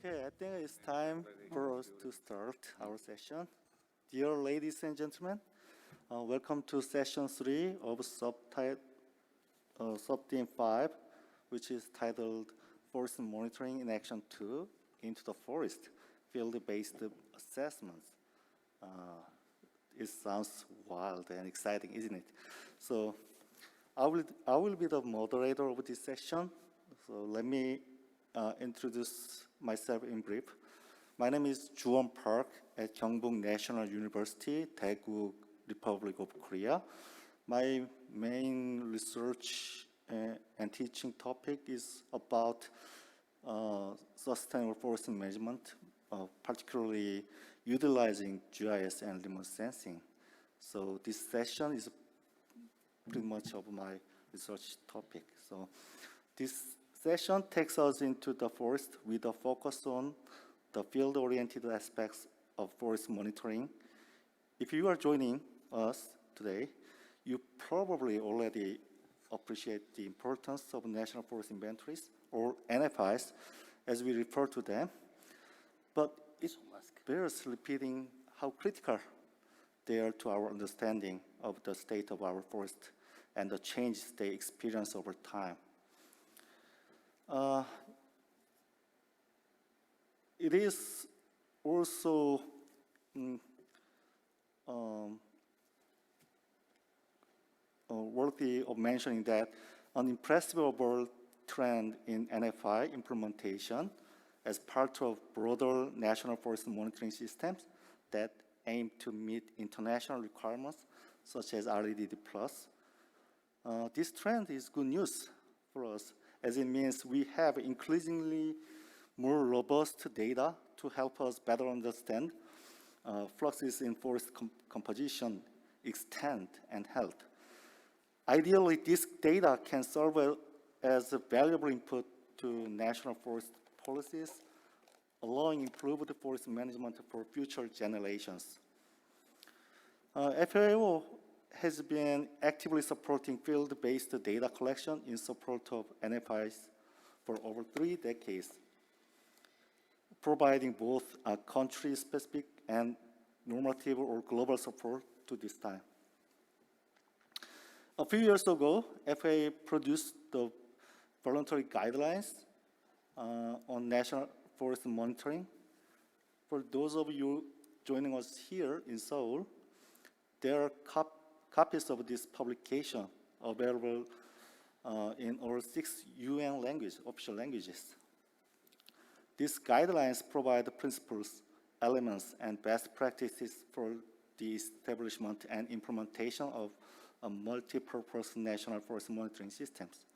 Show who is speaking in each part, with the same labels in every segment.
Speaker 1: Okay, I think it's time for us to start our session. Dear ladies and gentlemen, welcome to session 3 of subtheme 5, which is titled Forest Monitoring in Action 2 into the Forest, Field-Based Assessments. It sounds wild and exciting, isn't it? So I will be the moderator of this session. So let me introduce myself in brief. My name is Juwon Park at Gyeongbuk National University, Daegu, Republic of Korea. My main research and teaching topic is about sustainable forest management, particularly utilizing GIS and remote sensing. So this session is pretty much of my research topic. So this session takes us into the forest with a focus on the field-oriented aspects of forest monitoring. If you are joining us today, you probably already appreciate the importance of national forest inventories, or NFIs, as we refer to them. But it bears repeating how critical they are to our understanding of the state of our forest and the changes they experience over time. It is also worthy of mentioning that an impressive overall trend in NFI implementation as part of broader national forest monitoring systems that aim to meet international requirements such as REDD+. This trend is good news for us, as it means we have increasingly more robust data to help us better understand fluxes in forest composition, extent, and health. Ideally, this data can serve as a valuable input to national forest policies, allowing improved forest management for future generations. FAO has been actively supporting field-based data collection in support of NFIs for over 3 decades, providing both country-specific and normative or global support to this time. A few years ago, FAO produced the voluntary guidelines on national forest monitoring. For those of you joining us here in Seoul, there are copies of this publication available in all 6 UN official languages. These guidelines provide the principles, elements, and best practices for the establishment and implementation of multi-purpose national forest monitoring systems.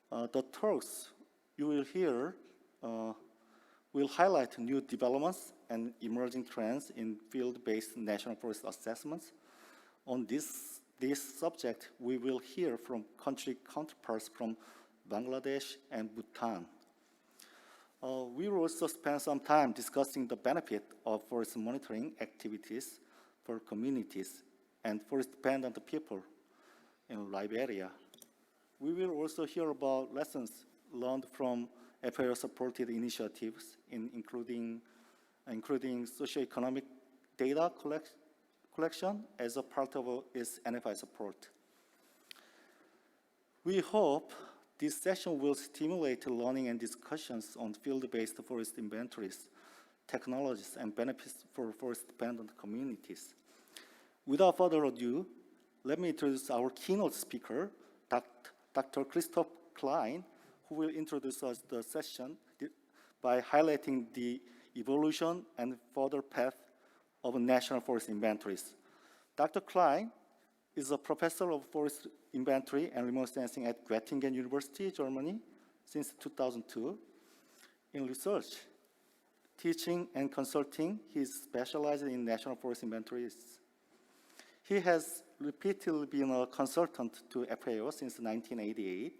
Speaker 1: The talks you will hear will highlight new developments and emerging trends in field-based national forest assessments. On this subject, we will hear from country counterparts from Bangladesh and Bhutan. We will also spend some time discussing the benefit of forest monitoring activities for communities and forest-dependent people in Liberia. We will also hear about lessons learned from FAO-supported initiatives, including socioeconomic data collection as a part of its NFI support. We hope this session will stimulate learning and discussions on field-based forest inventories, technologies, and benefits for forest-dependent communities. Without further ado, let me introduce our keynote speaker, Dr. Christoph Klein, who will introduce us the session by highlighting the evolution and further path of national forest inventories. Dr. Klein is a professor of forest inventory and remote sensing at Göttingen University, Germany, since 2002. In research, teaching, and consulting, he is specialized in national forest inventories. He has repeatedly been a consultant to FAO since 1988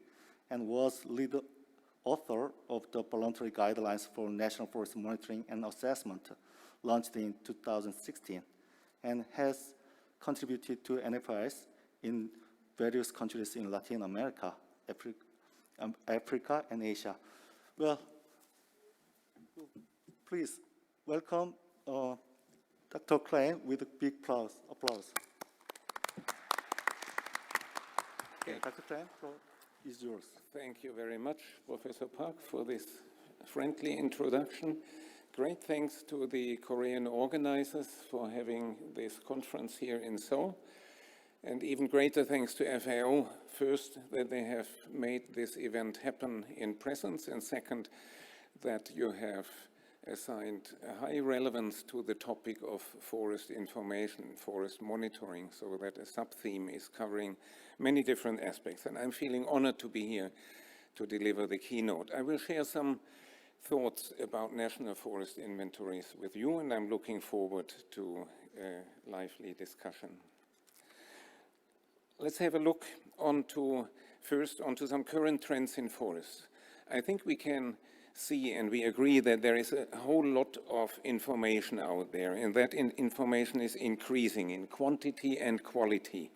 Speaker 1: and was lead author of the voluntary guidelines for national forest monitoring and assessment launched in 2016 and has contributed to NFIs in various countries in Latin America, Africa, and Asia. Well, Please welcome Dr. Klein with a big applause. Okay, Dr. Klein, floor is yours.
Speaker 2: Thank you very much, Professor Park, for this friendly introduction. Great thanks to the Korean organizers for having this conference here in Seoul. And even greater thanks to FAO, first, that they have made this event happen in presence, and second, that you have assigned a high relevance to the topic of forest information, forest monitoring, so that a sub-theme is covering many different aspects. And I'm feeling honored to be here to deliver the keynote. I will share some thoughts about national forest inventories with you, and I'm looking forward to a lively discussion. Let's have a look first onto some current trends in forests. I think we can see and we agree that there is a whole lot of information out there, and that information is increasing in quantity and quality,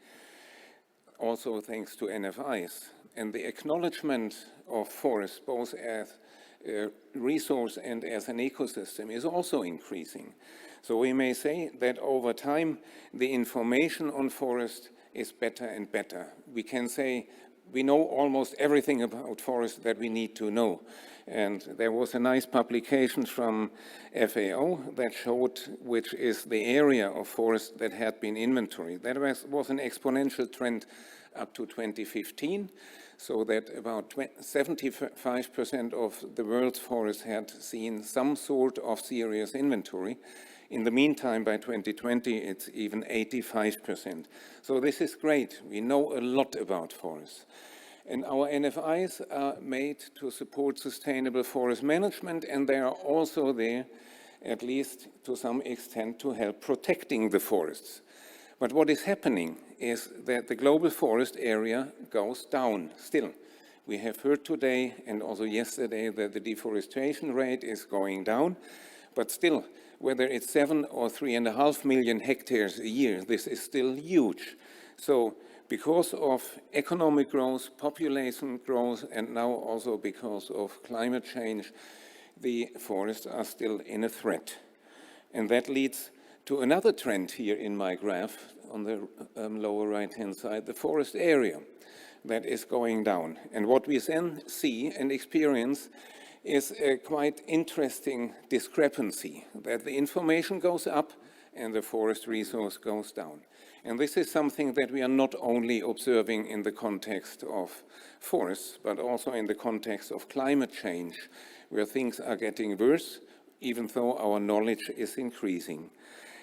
Speaker 2: also thanks to NFIs. And the acknowledgement of forests, both as a resource and as an ecosystem, is also increasing. So we may say that over time, the information on forest is better and better. We can say we know almost everything about forests that we need to know. And there was a nice publication from FAO that showed which is the area of forest that had been inventoried. That was an exponential trend up to 2015, so that about 75% of the world's forests had seen some sort of serious inventory. In the meantime, by 2020, it's even 85%. So this is great. We know a lot about forests. And our NFIs are made to support sustainable forest management, and they are also there, at least to some extent, to help protecting the forests. But what is happening is that the global forest area goes down still. We have heard today and also yesterday that the deforestation rate is going down, but still, whether it's 7 or 3.5 million hectares a year, this is still huge. So because of economic growth, population growth, and now also because of climate change, the forests are still in a threat. And that leads to another trend here in my graph on the lower right-hand side, the forest area that is going down. And what we then see and experience is a quite interesting discrepancy, that the information goes up and the forest resource goes down. And this is something that we are not only observing in the context of forests, but also in the context of climate change, where things are getting worse, even though our knowledge is increasing.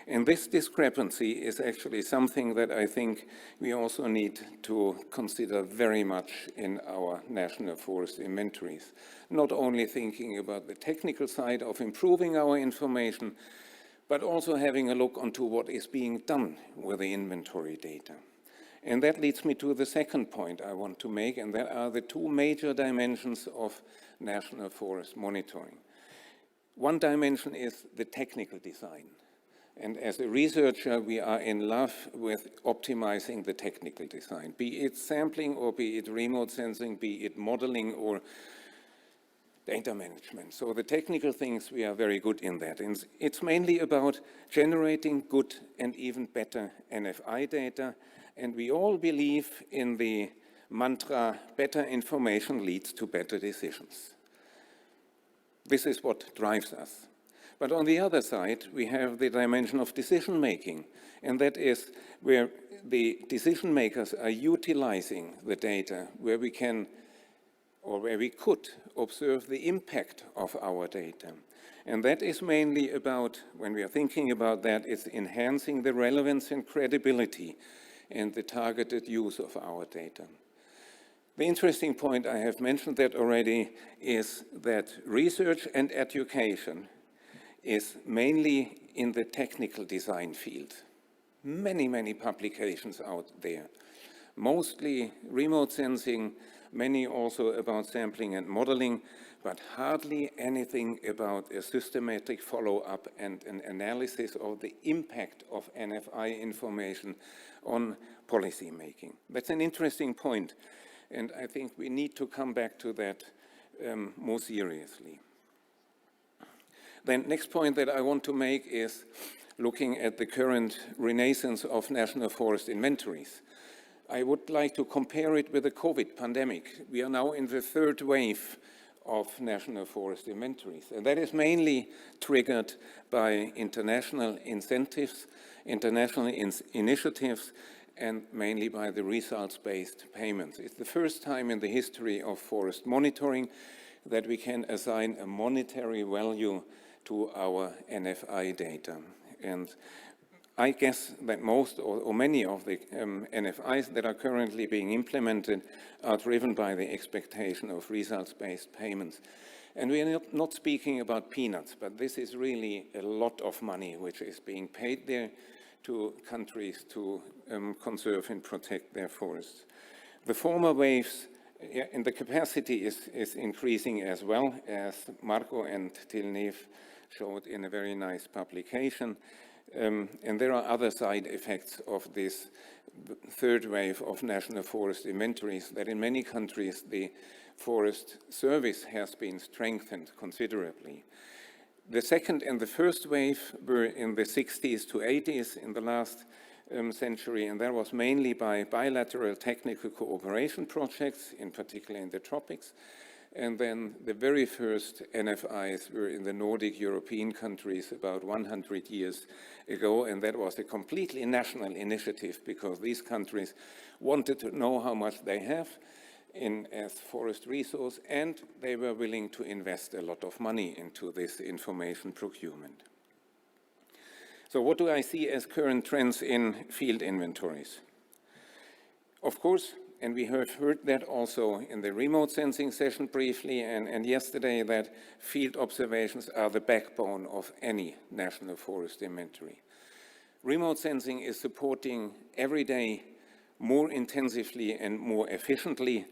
Speaker 2: And this discrepancy is actually something that I think we also need to consider very much in our national forest inventories. Not only thinking about the technical side of improving our information, but also having a look onto what is being done with the inventory data. And that leads me to the second point I want to make, and that are the two major dimensions of national forest monitoring. One dimension is the technical design. And as a researcher, we are in love with optimizing the technical design, be it sampling or be it remote sensing, be it modeling or data management. So the technical things, we are very good in that. And it's mainly about generating good and even better NFI data. And we all believe in the mantra, better information leads to better decisions. This is what drives us. But on the other side, we have the dimension of decision making, and that is where the decision makers are utilizing the data, where we can or where we could observe the impact of our data. And that is mainly about, when we are thinking about that, it's enhancing the relevance and credibility and the targeted use of our data. The interesting point, I have mentioned that already, is that research and education is mainly in the technical design field. Many publications out there. Mostly remote sensing, many also about sampling and modeling, but hardly anything about a systematic follow-up and an analysis of the impact of NFI information on policy making. That's an interesting point, and I think we need to come back to that more seriously. Then next point that I want to make is looking at the current renaissance of national forest inventories. I would like to compare it with the COVID pandemic. We are now in the third wave of national forest inventories, and that is mainly triggered by international incentives, international initiatives, and mainly by the results-based payments. It's the first time in the history of forest monitoring that we can assign a monetary value to our NFI data. And I guess that most or many of the NFIs that are currently being implemented are driven by the expectation of results-based payments. And we are not speaking about peanuts, but this is really a lot of money which is being paid there to countries to conserve and protect their forests. The former waves, and the capacity is increasing as well, as Marco and Tilnev showed in a very nice publication. And there are other side effects of this third wave of national forest inventories, that in many countries the forest service has been strengthened considerably. The second and the first wave were in the 60s to 80s in the last century, and that was mainly by bilateral technical cooperation projects, in particular in the tropics. And then the very first NFIs were in the Nordic European countries about 100 years ago, and that was a completely national initiative because these countries wanted to know how much they have as forest resource, and they were willing to invest a lot of money into this information procurement. So what do I see as current trends in field inventories? Of course, and we have heard that also in the remote sensing session briefly and yesterday, that field observations are the backbone of any national forest inventory. Remote sensing is supporting every day more intensively and more efficiently,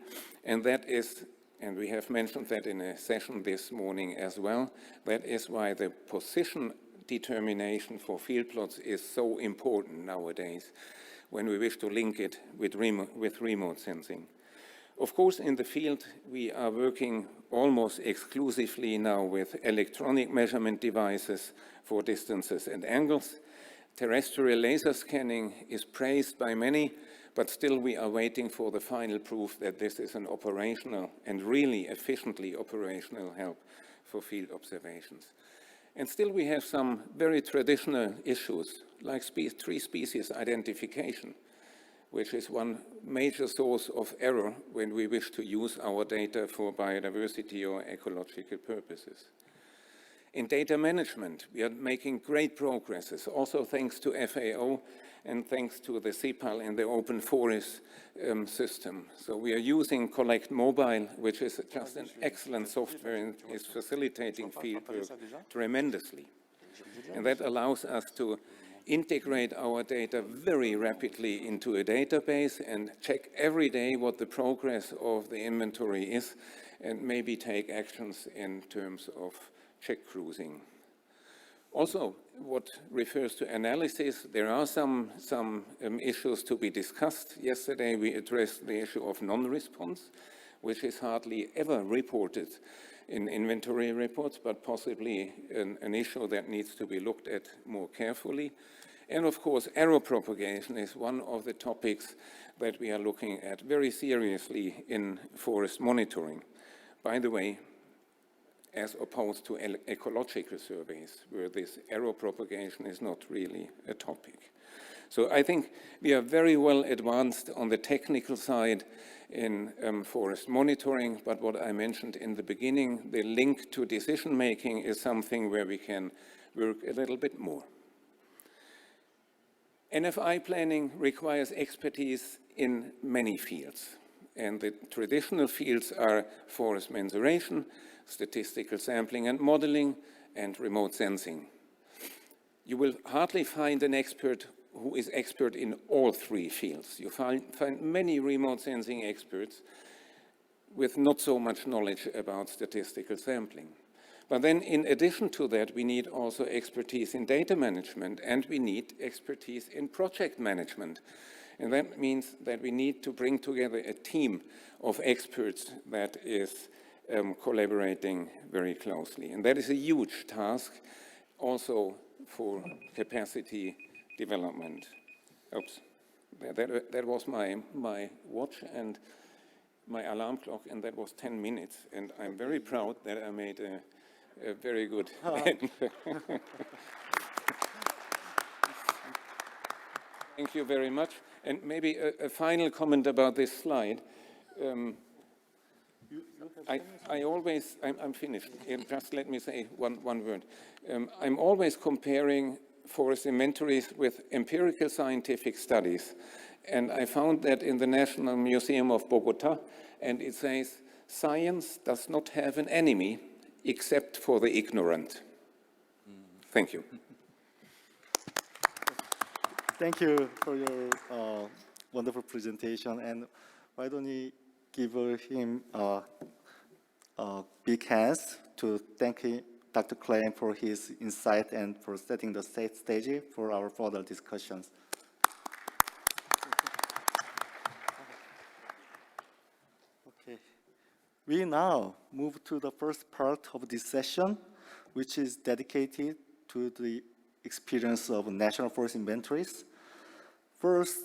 Speaker 2: and that is, and we have mentioned that in a session this morning as well, that is why the position determination for field plots is so important nowadays when we wish to link it with remote sensing. Of course, in the field, we are working almost exclusively now with electronic measurement devices for distances and angles. Terrestrial laser scanning is praised by many, but still we are waiting for the final proof that this is an operational and really efficiently operational help for field observations. And still we have some very traditional issues, like tree species identification, which is one major source of error when we wish to use our data for biodiversity or ecological purposes. In data management, we are making great progresses, also thanks to FAO and thanks to the CIPAL and the Open Forest system. So we are using Collect Mobile, which is just an excellent software and is facilitating field work tremendously. And that allows us to integrate our data very rapidly into a database and check every day what the progress of the inventory is, and maybe take actions in terms of check cruising. Also, what refers to analysis, there are some issues to be discussed. Yesterday we addressed the issue of non-response, which is hardly ever reported in inventory reports, but possibly an issue that needs to be looked at more carefully. And of course, error propagation is one of the topics that we are looking at very seriously in forest monitoring. By the way, as opposed to ecological surveys, where this error propagation is not really a topic. So I think we are very well advanced on the technical side in forest monitoring, but what I mentioned in the beginning, the link to decision making is something where we can work a little bit more. NFI planning requires expertise in many fields, and the traditional fields are forest mensuration, statistical sampling and modeling, and remote sensing. You will hardly find an expert who is expert in all three fields. You find many remote sensing experts with not so much knowledge about statistical sampling. But then in addition to that, we need also expertise in data management, and we need expertise in project management. And that means that we need to bring together a team of experts that is collaborating very closely. And that is a huge task also for capacity development. Oops, that was my watch and my alarm clock, and that was 10 minutes. And I'm very proud that I made a very good end. Thank you very much. And maybe a final comment about this slide. I'm finished. Just let me say one word. I'm always comparing forest inventories with empirical scientific studies. And I found that in the National Museum of Bogota, and it says, science does not have an enemy except for the ignorant. Thank you.
Speaker 1: Thank you for your wonderful presentation. And why don't we give him a big hands to thank Dr. Klein for his insight and for setting the stage for our further discussions. Okay. We now move to the first part of this session, which is dedicated to the experience of national forest inventories. First,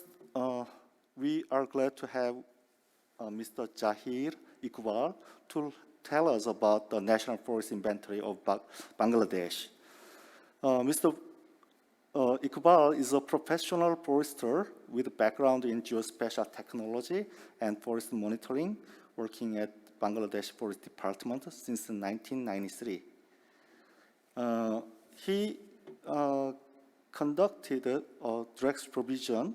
Speaker 1: we are glad to have Mr. Jahir Iqbal to tell us about the National Forest Inventory of Bangladesh. Mr. Iqbal is a professional forester with a background in geospatial technology and forest monitoring, working at Bangladesh Forest Department since 1993. He conducted a direct supervision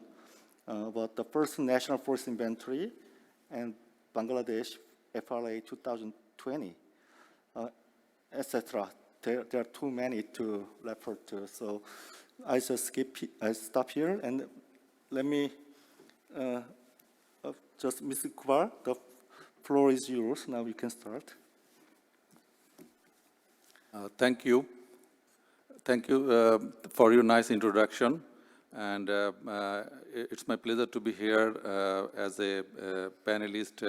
Speaker 1: about the first National Forest Inventory and Bangladesh FRA 2020, etc. There are too many to refer to, so I stop here, and let me just, Mr. Kumar, the floor is yours. Now you can start.
Speaker 3: Thank you. Thank you for your nice introduction. And it's my pleasure to be here as a panelist,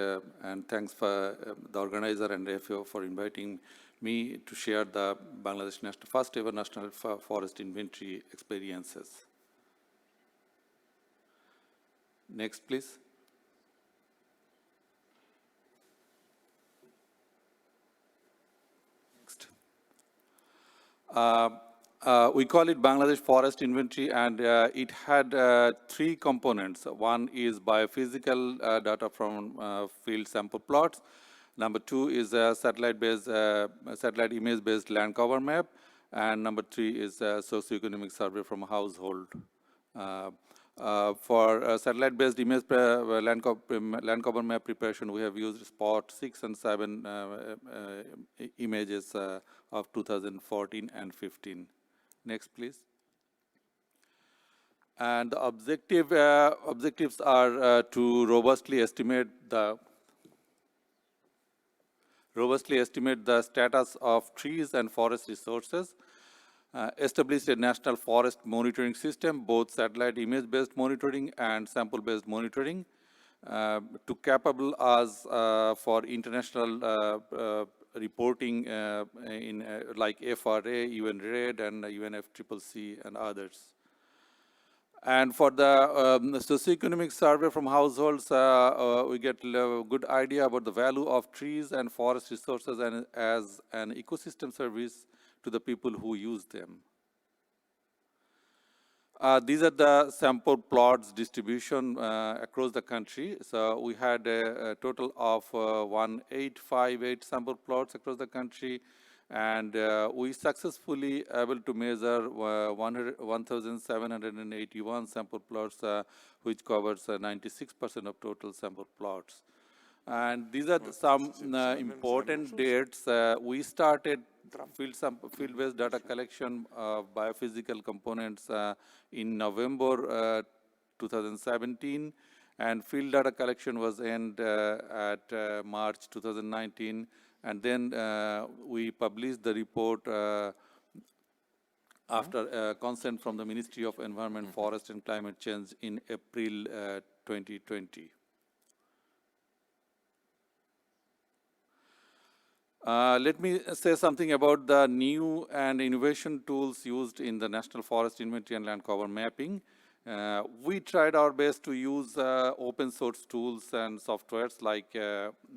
Speaker 3: and thanks for the organizer and FAO for inviting me to share the Bangladesh first ever National Forest Inventory experiences. Next, please. Next. We call it Bangladesh Forest Inventory, and it had three components. One is biophysical data from field sample plots. Number two is a satellite image-based land cover map. And number three is a socioeconomic survey from a household. For satellite-based image land cover map preparation, we have used Spot 6 and 7 images of 2014 and 15. Next, please. And the objectives are to robustly estimate the status of trees and forest resources, establish a national forest monitoring system, both satellite image-based monitoring and sample-based monitoring, to capable us for international reporting in like FRA, UN RED, and UNFCCC, and others. And for the socioeconomic survey from households, we get a good idea about the value of trees and forest resources and as an ecosystem service to the people who use them. These are the sample plots distribution across the country. So we had a total of 1858 sample plots across the country, and we successfully able to measure 1,781 sample plots, which covers 96% of total sample plots. And these are some important dates. We started field-based data collection of biophysical components in November 2017, and field data collection was end at March 2019, and then we published the report after consent from the Ministry of Environment, Forest and Climate Change in April 2020. Let me say something about the new and innovation tools used in the National Forest Inventory and Land Cover Mapping. We tried our best to use open source tools and softwares like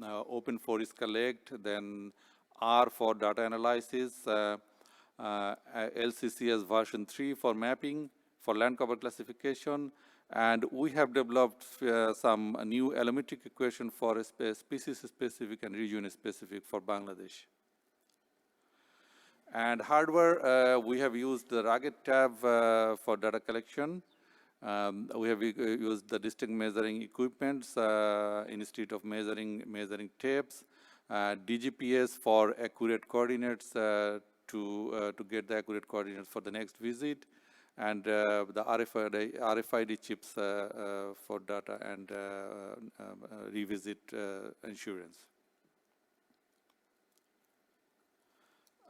Speaker 3: Open Forest Collect, then R for data analysis, LCCS version 3 for mapping, for land cover classification, and we have developed some new allometric equation for a species-specific and region-specific for Bangladesh. And hardware, we have used the Rugged tab for data collection. We have used the distinct measuring equipments instead of measuring tapes. DGPS for accurate coordinates to get the accurate coordinates for the next visit, and the RFID chips for data and revisit insurance.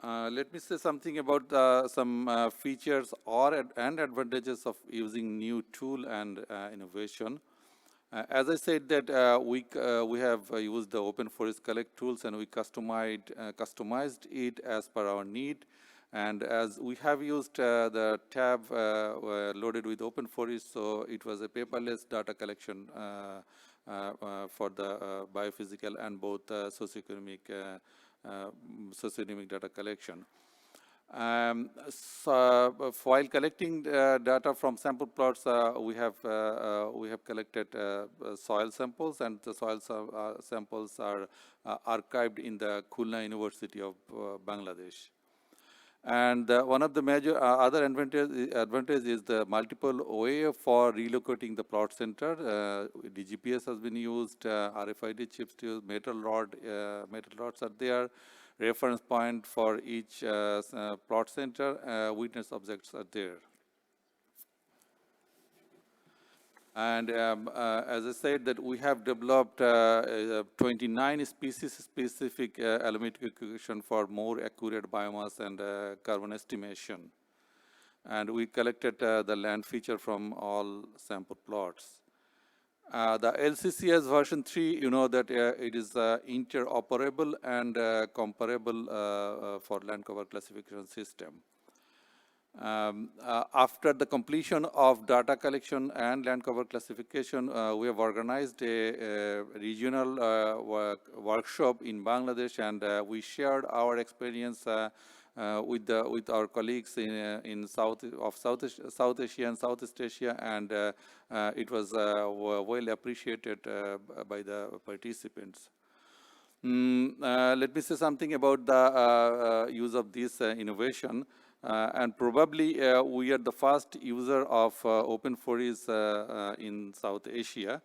Speaker 3: Let me say something about some features and advantages of using new tool and innovation. As I said that we have used the Open Forest Collect tools, and we customized it as per our need. And as we have used the tab loaded with Open Forest, so it was a paperless data collection for the biophysical and both socioeconomic data collection. So while collecting data from sample plots, we have collected soil samples, and the soil samples are archived in the Khulna University of Bangladesh. And one of the major other advantage is the multiple way for relocating the plot center. DGPS has been used, RFID chips to use, metal rods are there, reference point for each plot center, witness objects are there. And as I said, that we have developed 29 species-specific allometric equation for more accurate biomass and carbon estimation. And we collected the land feature from all sample plots. The LCCS version 3, you know that it is interoperable and comparable for land cover classification system. After the completion of data collection and land cover classification, we have organized a regional workshop in Bangladesh, and we shared our experience with our colleagues in South Asia and Southeast Asia, and it was well appreciated by the participants. Let me say something about the use of this innovation. And probably we are the first user of Open Forest in South Asia.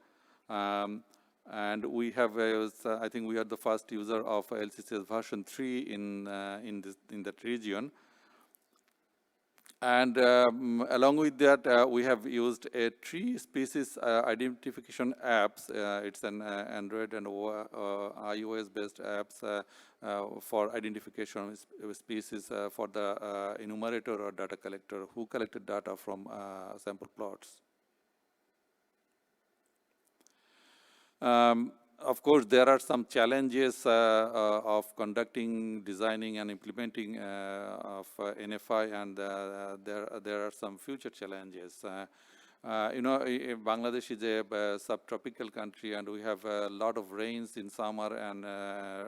Speaker 3: And we have, I think we are the first user of LCCS version 3 in that region. And along with that, we have used a tree species identification apps. It's an Android and iOS-based apps for identification of species for the enumerator or data collector who collected data from sample plots. Of course, there are some challenges of conducting, designing, and implementing of NFI, and there are some future challenges. You know, Bangladesh is a subtropical country, and we have a lot of rains in summer and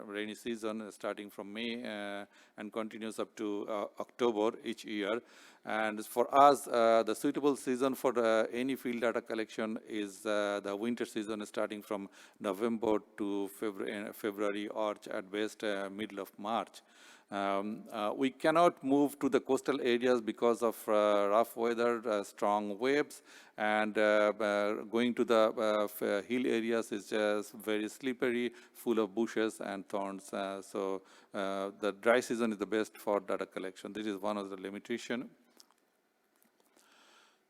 Speaker 3: rainy season starting from May and continues up to October each year. And for us, the suitable season for any field data collection is the winter season starting from November to February or at best middle of March. We cannot move to the coastal areas because of rough weather, strong waves, and going to the hill areas is just very slippery, full of bushes and thorns. So the dry season is the best for data collection. This is one of the limitations.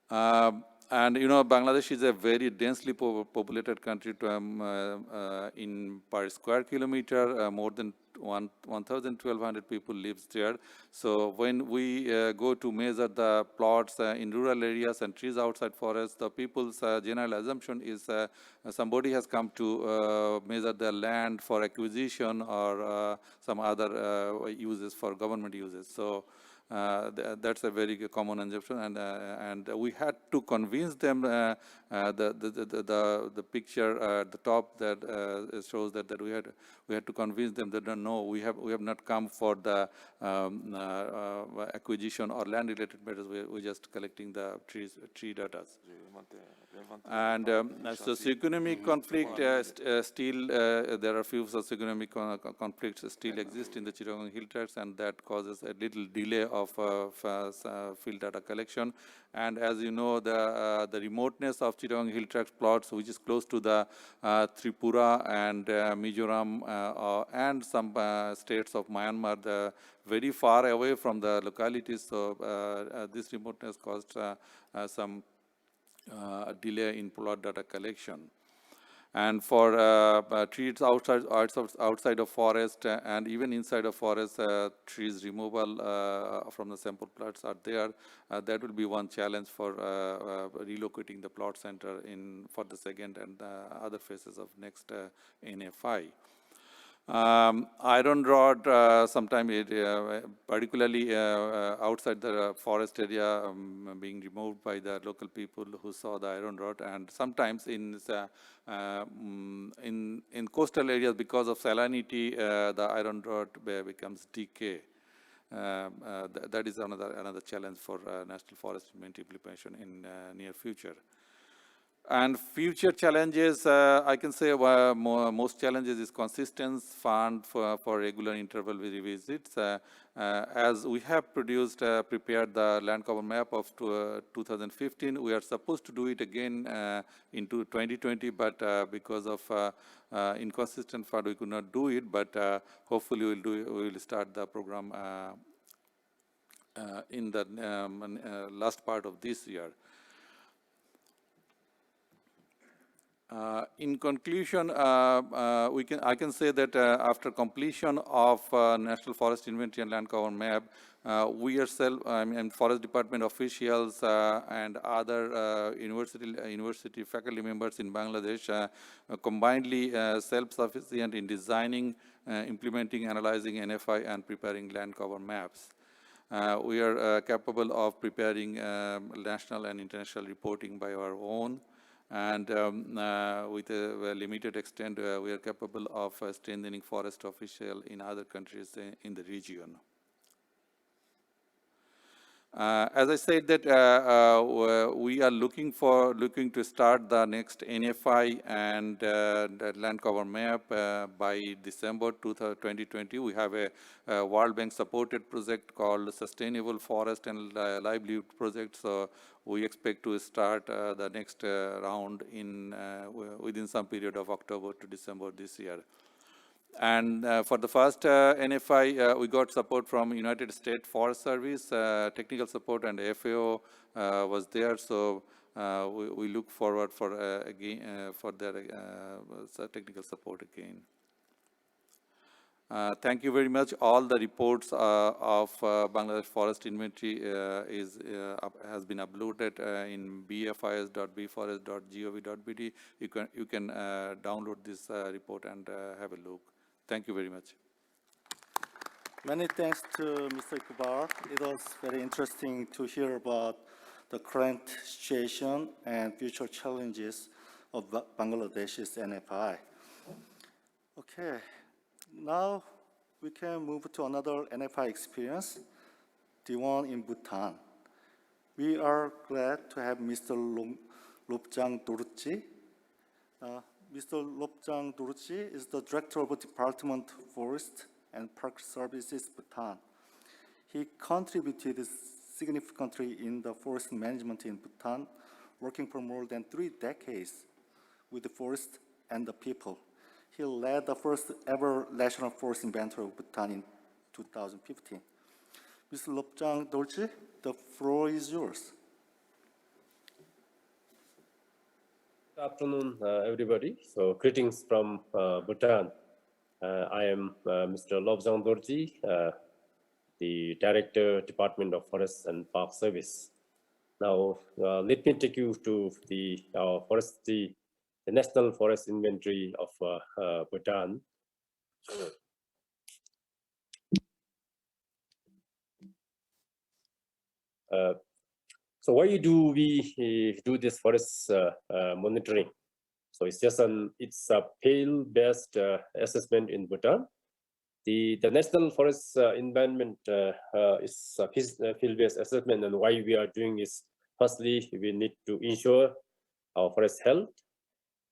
Speaker 3: And you know, Bangladesh is a very densely populated country in per square kilometer, more than 1,200 people lives there. So when we go to measure the plots in rural areas and trees outside forests, the people's general assumption is somebody has come to measure their land for acquisition or some other uses for government uses. So that's a very common assumption, and we had to convince them. The picture at the top that shows that we had to convince them that no, we have not come for the acquisition or land related matters. We're just collecting the tree data. And socioeconomic conflict still there are few socioeconomic conflicts still exist in the Chittagong Hill Tracts, and that causes a little delay of field data collection. And as you know, the remoteness of Chittagong Hill Tracts plots, which is close to the Tripura and Mizoram and some states of Myanmar, very far away from the localities. So this remoteness caused some delay in plot data collection. And for trees outside of forest and even inside of forest, trees removal from the sample plots are there. That will be one challenge for relocating the plot center for the second and other phases of next NFI. Iron rod, sometimes particularly outside the forest area, being removed by the local people who saw the iron rod, and sometimes in coastal areas because of salinity, the iron rod becomes decay. That is another challenge for national forest implementation in near future. And future challenges, I can say most challenges is consistent fund for regular interval revisits. As we have prepared the land cover map of 2015, we are supposed to do it again into 2020, but because of inconsistent fund, we could not do it. But hopefully, we will start the program in the last part of this year. In conclusion, I can say that after completion of National Forest Inventory and Land Cover Map, we ourselves, Forest Department officials and other university faculty members in Bangladesh, combinedly self-sufficient in designing, implementing, analyzing NFI and preparing land cover maps. We are capable of preparing national and international reporting by our own. And with a limited extent, we are capable of strengthening forest official in other countries in the region. As I said that we are looking to start the next NFI and the land cover map by December 2020. We have a World Bank supported project called Sustainable Forest and Livelihood Project. So we expect to start the next round within some period of October to December this year. And for the first NFI, we got support from United States Forest Service, technical support, and FAO was there. So we look forward for their technical support again. Thank you very much. All the reports of Bangladesh Forest Inventory has been uploaded in bfis.bforest.gov.bd. You can download this report and have a look. Thank you very much.
Speaker 1: Many thanks to Mr. Iqbal. It was very interesting to hear about the current situation and future challenges of Bangladesh's NFI. Okay, now we can move to another NFI experience, the one in Bhutan. We are glad to have Mr. Lobjang Dorji. Mr. Lobjang Dorji is the Director of Department of Forest and Park Services, Bhutan. He contributed significantly in the forest management in Bhutan, working for more than 3 decades with the forest and the people. He led the first ever National Forest Inventory of Bhutan in 2015. Mr. Lobjang Dorji, the floor is yours.
Speaker 4: Good afternoon, everybody. So greetings from Bhutan. I am Mr. Lobsang Dorji, the Director, Department of Forest and Park Service. Now, let me take you to the Forestry, the National Forest Inventory of Bhutan. So why do we do this forest monitoring? So it's just it's a pale-based assessment in Bhutan. The National Forest Environment is a field-based assessment, and why we are doing is, firstly, we need to ensure our forest health,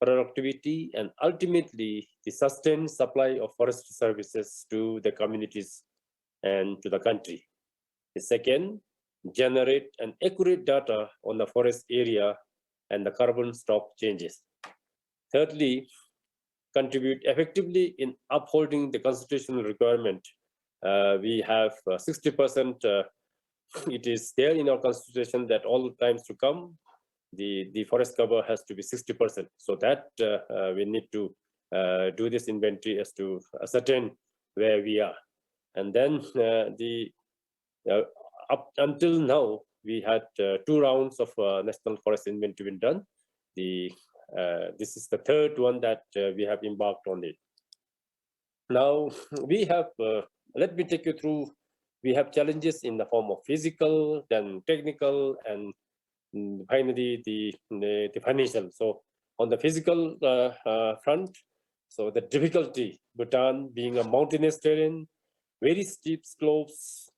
Speaker 4: productivity, and ultimately the sustained supply of forest services to the communities and to the country. The second, generate an accurate data on the forest area and the carbon stock changes. Thirdly, contribute effectively in upholding the constitutional requirement. We have 60%, it is there in our constitution that all times to come, the forest cover has to be 60%. So that we need to do this inventory as to ascertain where we are. And then up until now, we had 2 rounds of National Forest Inventory been done. This is the third one that we have embarked on it. Now, we have, let me take you through, we have challenges in the form of physical, then technical, and finally the financial. So on the physical front, so the difficulty, Bhutan being a mountainous terrain, very steep slopes,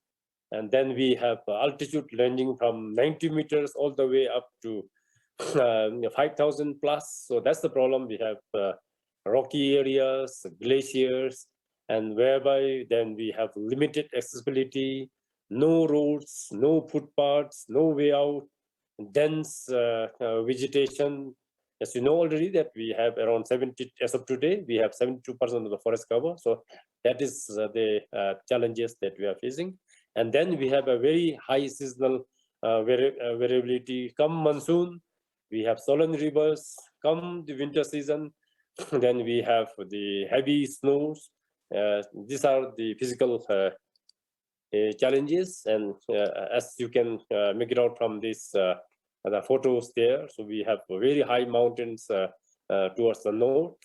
Speaker 4: and then we have altitude ranging from 90 meters all the way up to 5,000 plus. So that's the problem. We have rocky areas, glaciers, and whereby then we have limited accessibility, no roads, no footpaths, no way out, dense vegetation. As you know already that we have around 70, as of today, we have 72% of the forest cover. So that is the challenges that we are facing. And then we have a very high seasonal variability. Come monsoon, we have swollen rivers. Come the winter season, then we have the heavy snows. These are the physical challenges, and as you can make it out from this the photos there, so we have very high mountains towards the north.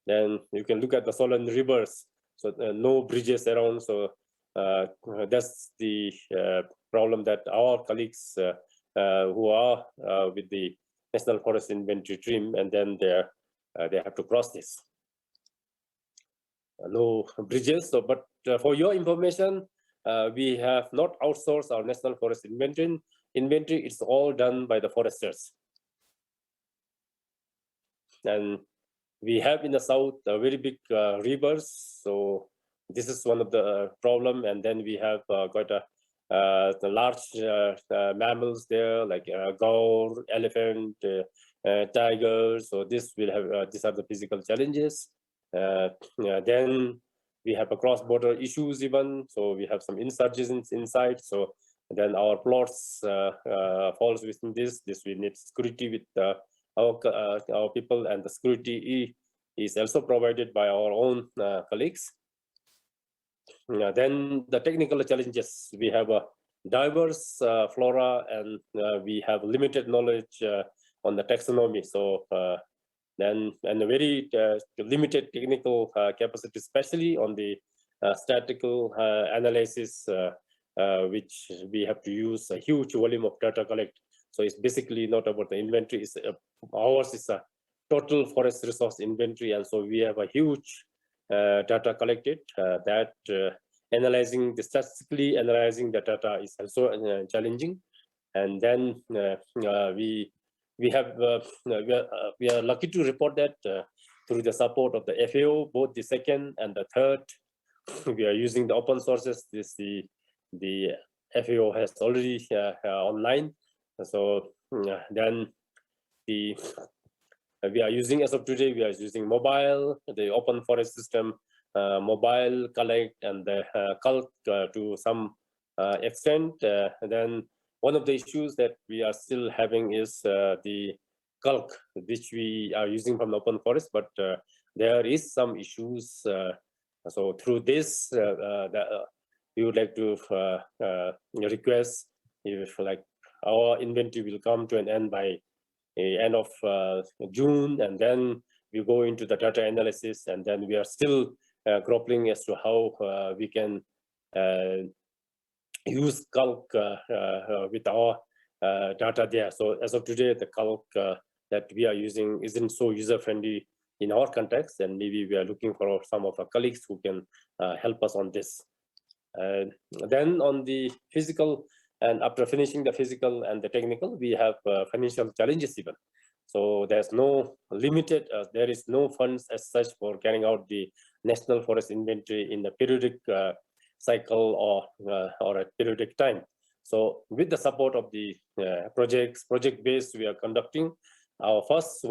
Speaker 4: Then you can look at the swollen rivers, so no bridges around. So that's the problem that our colleagues who are with the National Forest Inventory team, and then they have to cross this. No bridges. So, but for your information, we have not outsourced our National Forest Inventory. It's all done by the foresters. And we have in the south very big rivers. So this is one of the problem. And then we have got the large mammals there, like gaur, elephant, tigers. So this will have these are the physical challenges. Then we have a cross-border issues even. So we have some insurgents inside. So then our plots falls within this. We need security with our people, and the security is also provided by our own colleagues. Then the technical challenges, we have a diverse flora, and we have limited knowledge on the taxonomy. So then, and a very limited technical capacity, especially on the statistical analysis, which we have to use a huge volume of data collect. So it's basically not about the inventory. Ours is a total forest resource inventory, and so we have a huge data collected that statistically analyzing the data is also challenging. And then we are lucky to report that through the support of the FAO, both the second and the third, we are using the open sources. The FAO has already online. So then we are using, as of today, we are using mobile, the open forest system, mobile collect and the calc to some extent. Then one of the issues that we are still having is the calc, which we are using from the open forest, but there is some issues. So through this, we would like to request if like our inventory will come to an end by the end of June, and then we go into the data analysis, and then we are still grappling as to how we can use calc with our data there. So as of today, the calc that we are using isn't so user-friendly in our context, and maybe we are looking for some of our colleagues who can help us on this. Then on the physical, and after finishing the physical and the technical, we have financial challenges even. So there's no limited, there is no funds as such for carrying out the national forest inventory in the periodic cycle or a periodic time. So with the support of the project-based we are conducting, our first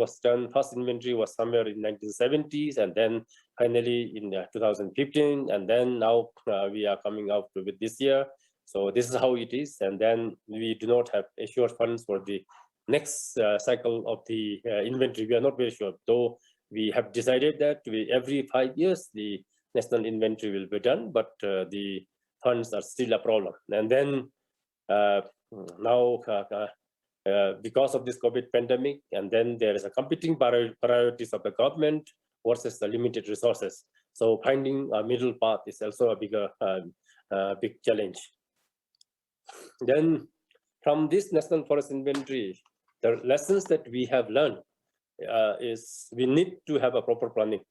Speaker 4: inventory was somewhere in 1970s, and then finally in 2015, and then now we are coming out with this year. So this is how it is, and then we do not have assured funds for the next cycle of the inventory. We are not very sure, though we have decided that every 5 years the national inventory will be done, but the funds are still a problem. And then now because of this COVID pandemic, and then there is a competing priorities of the government versus the limited resources. So finding a middle path is also a big challenge. Then from this national forest inventory, the lessons that we have learned is we need to have a proper planning,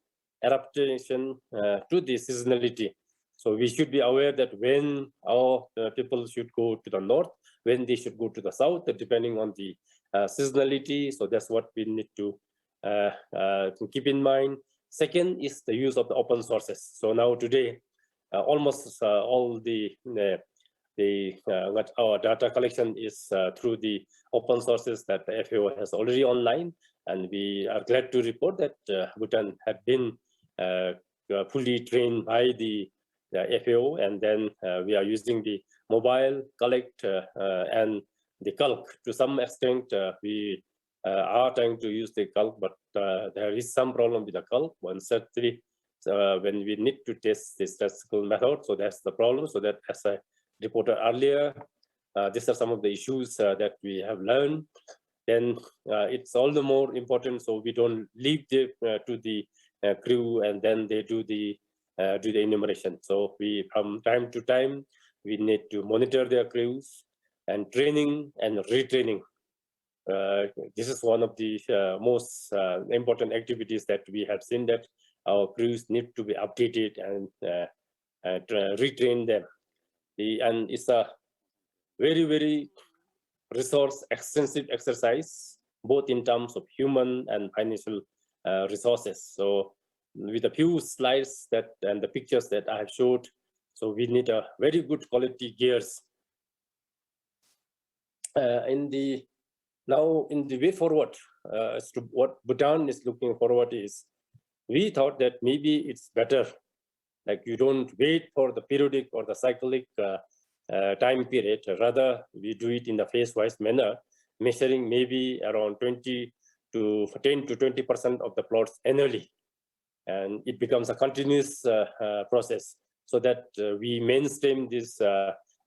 Speaker 4: adaptation to the seasonality. So we should be aware that when our people should go to the north, when they should go to the south, depending on the seasonality. So that's what we need to keep in mind. Second is the use of the open sources. So now today, almost all our data collection is through the open sources that the FAO has already online, and we are glad to report that Bhutan had been fully trained by the FAO, and then we are using the mobile collect and the calc. To some extent, we are trying to use the calc, but there is some problem with the calc. One certainly when we need to test the statistical method, so that's the problem. So that, as I reported earlier, these are some of the issues that we have learned. Then it's all the more important, so we don't leave the to the crew and then they do the enumeration. So we, from time to time, we need to monitor their crews and training and retraining. This is one of the most important activities that we have seen, that our crews need to be updated and retrain them. And it's a very, very resource extensive exercise, both in terms of human and financial resources. So with a few slides that and the pictures that I have showed, so we need a very good quality gears. In the way forward, as to what Bhutan is looking forward is, we thought that maybe it's better, like you don't wait for the periodic or the cyclic time period. Rather, we do it in a phase-wise manner, measuring maybe around 10 to 20% of the plots annually, and it becomes a continuous process, so that we mainstream this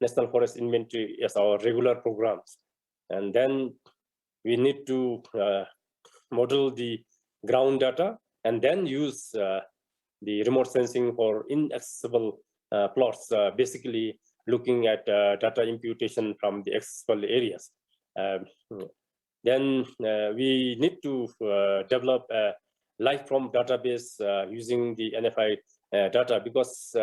Speaker 4: national forest inventory as our regular programs. And then we need to model the ground data and then use the remote sensing for inaccessible plots, basically looking at data imputation from the accessible areas. Then we need to develop a life from database using the NFI data, because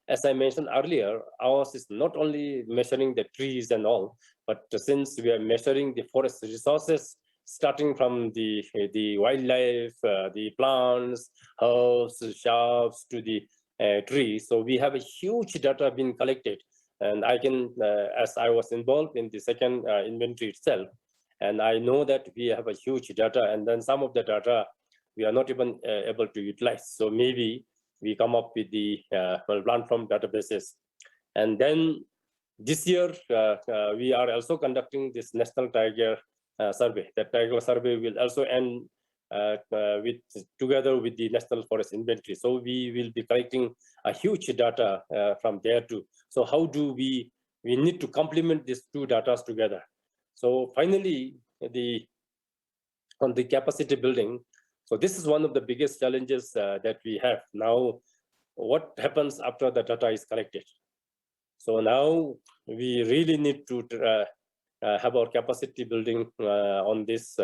Speaker 4: as I mentioned earlier, ours is not only measuring the trees and all, but since we are measuring the forest resources, starting from the wildlife, the plants, herbs, shrubs, to the trees. So we have a huge data being collected. And I can, as I was involved in the second inventory itself, and I know that we have a huge data, and then some of the data we are not even able to utilize. So maybe we come up with the platform databases. And then this year, we are also conducting this National Tiger Survey. The Tiger Survey will also end together with the National Forest Inventory. So we will be collecting a huge data from there too. So how do we need to complement these two data together. So finally, on the capacity building, so this is one of the biggest challenges that we have now. What happens after the data is collected? So now we really need to have our capacity building on this.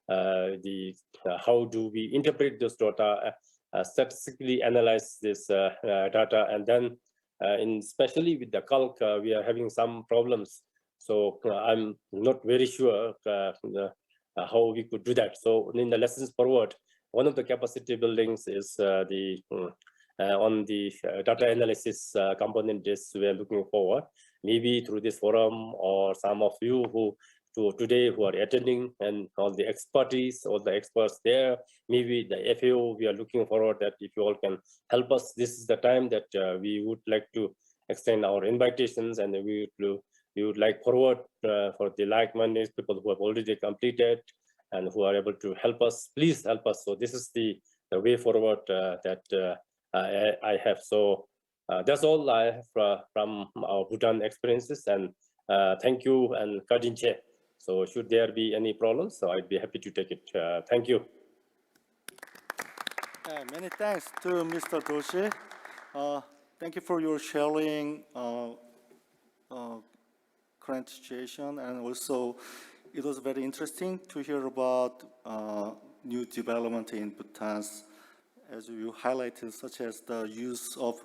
Speaker 4: How do we interpret this data, statistically analyze this data, and then especially with the calc, we are having some problems. So I'm not very sure how we could do that. So in the lessons forward, one of the capacity buildings is on the data analysis component is we are looking forward. Maybe through this forum or some of you who today who are attending and all the expertise, all the experts there, maybe the FAO, we are looking forward that if you all can help us, this is the time that we would like to extend our invitations, and we would like forward for the like-minded people who have already completed and who are able to help us. Please help us. So this is the way forward that I have. So that's all I have from our Bhutan experiences, and thank you and Kadinche. So should there be any problems, so I'd be happy to take it. Thank you.
Speaker 1: Many thanks to Mr. Doshi. Thank you for your sharing current situation, and also it was very interesting to hear about new development in Bhutan, as you highlighted, such as the use of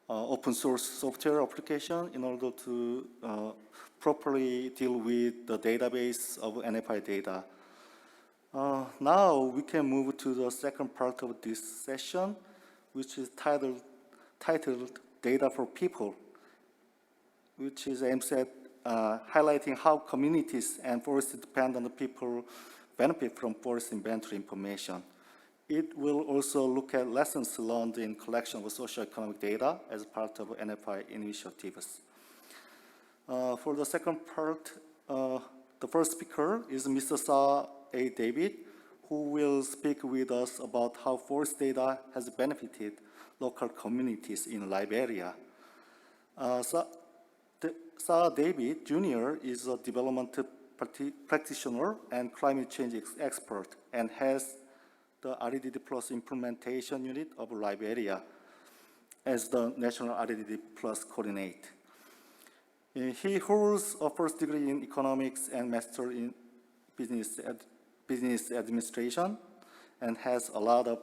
Speaker 1: open source software application in order to properly deal with the database of NFI data. Now we can move to the second part of this session, which is titled Data for People, which is aimed at highlighting how communities and forest-dependent people benefit from forest inventory information. It will also look at lessons learned in collection of socioeconomic data as part of NFI initiatives. For the second part, the first speaker is Mr. Sa A. David, who will speak with us about how forest data has benefited local communities in Liberia. Sa David Jr. is a development practitioner and climate change expert, and has the REDD Plus implementation unit of Liberia as the National REDD Plus coordinator. He holds a first degree in economics and master in business administration, and has a lot of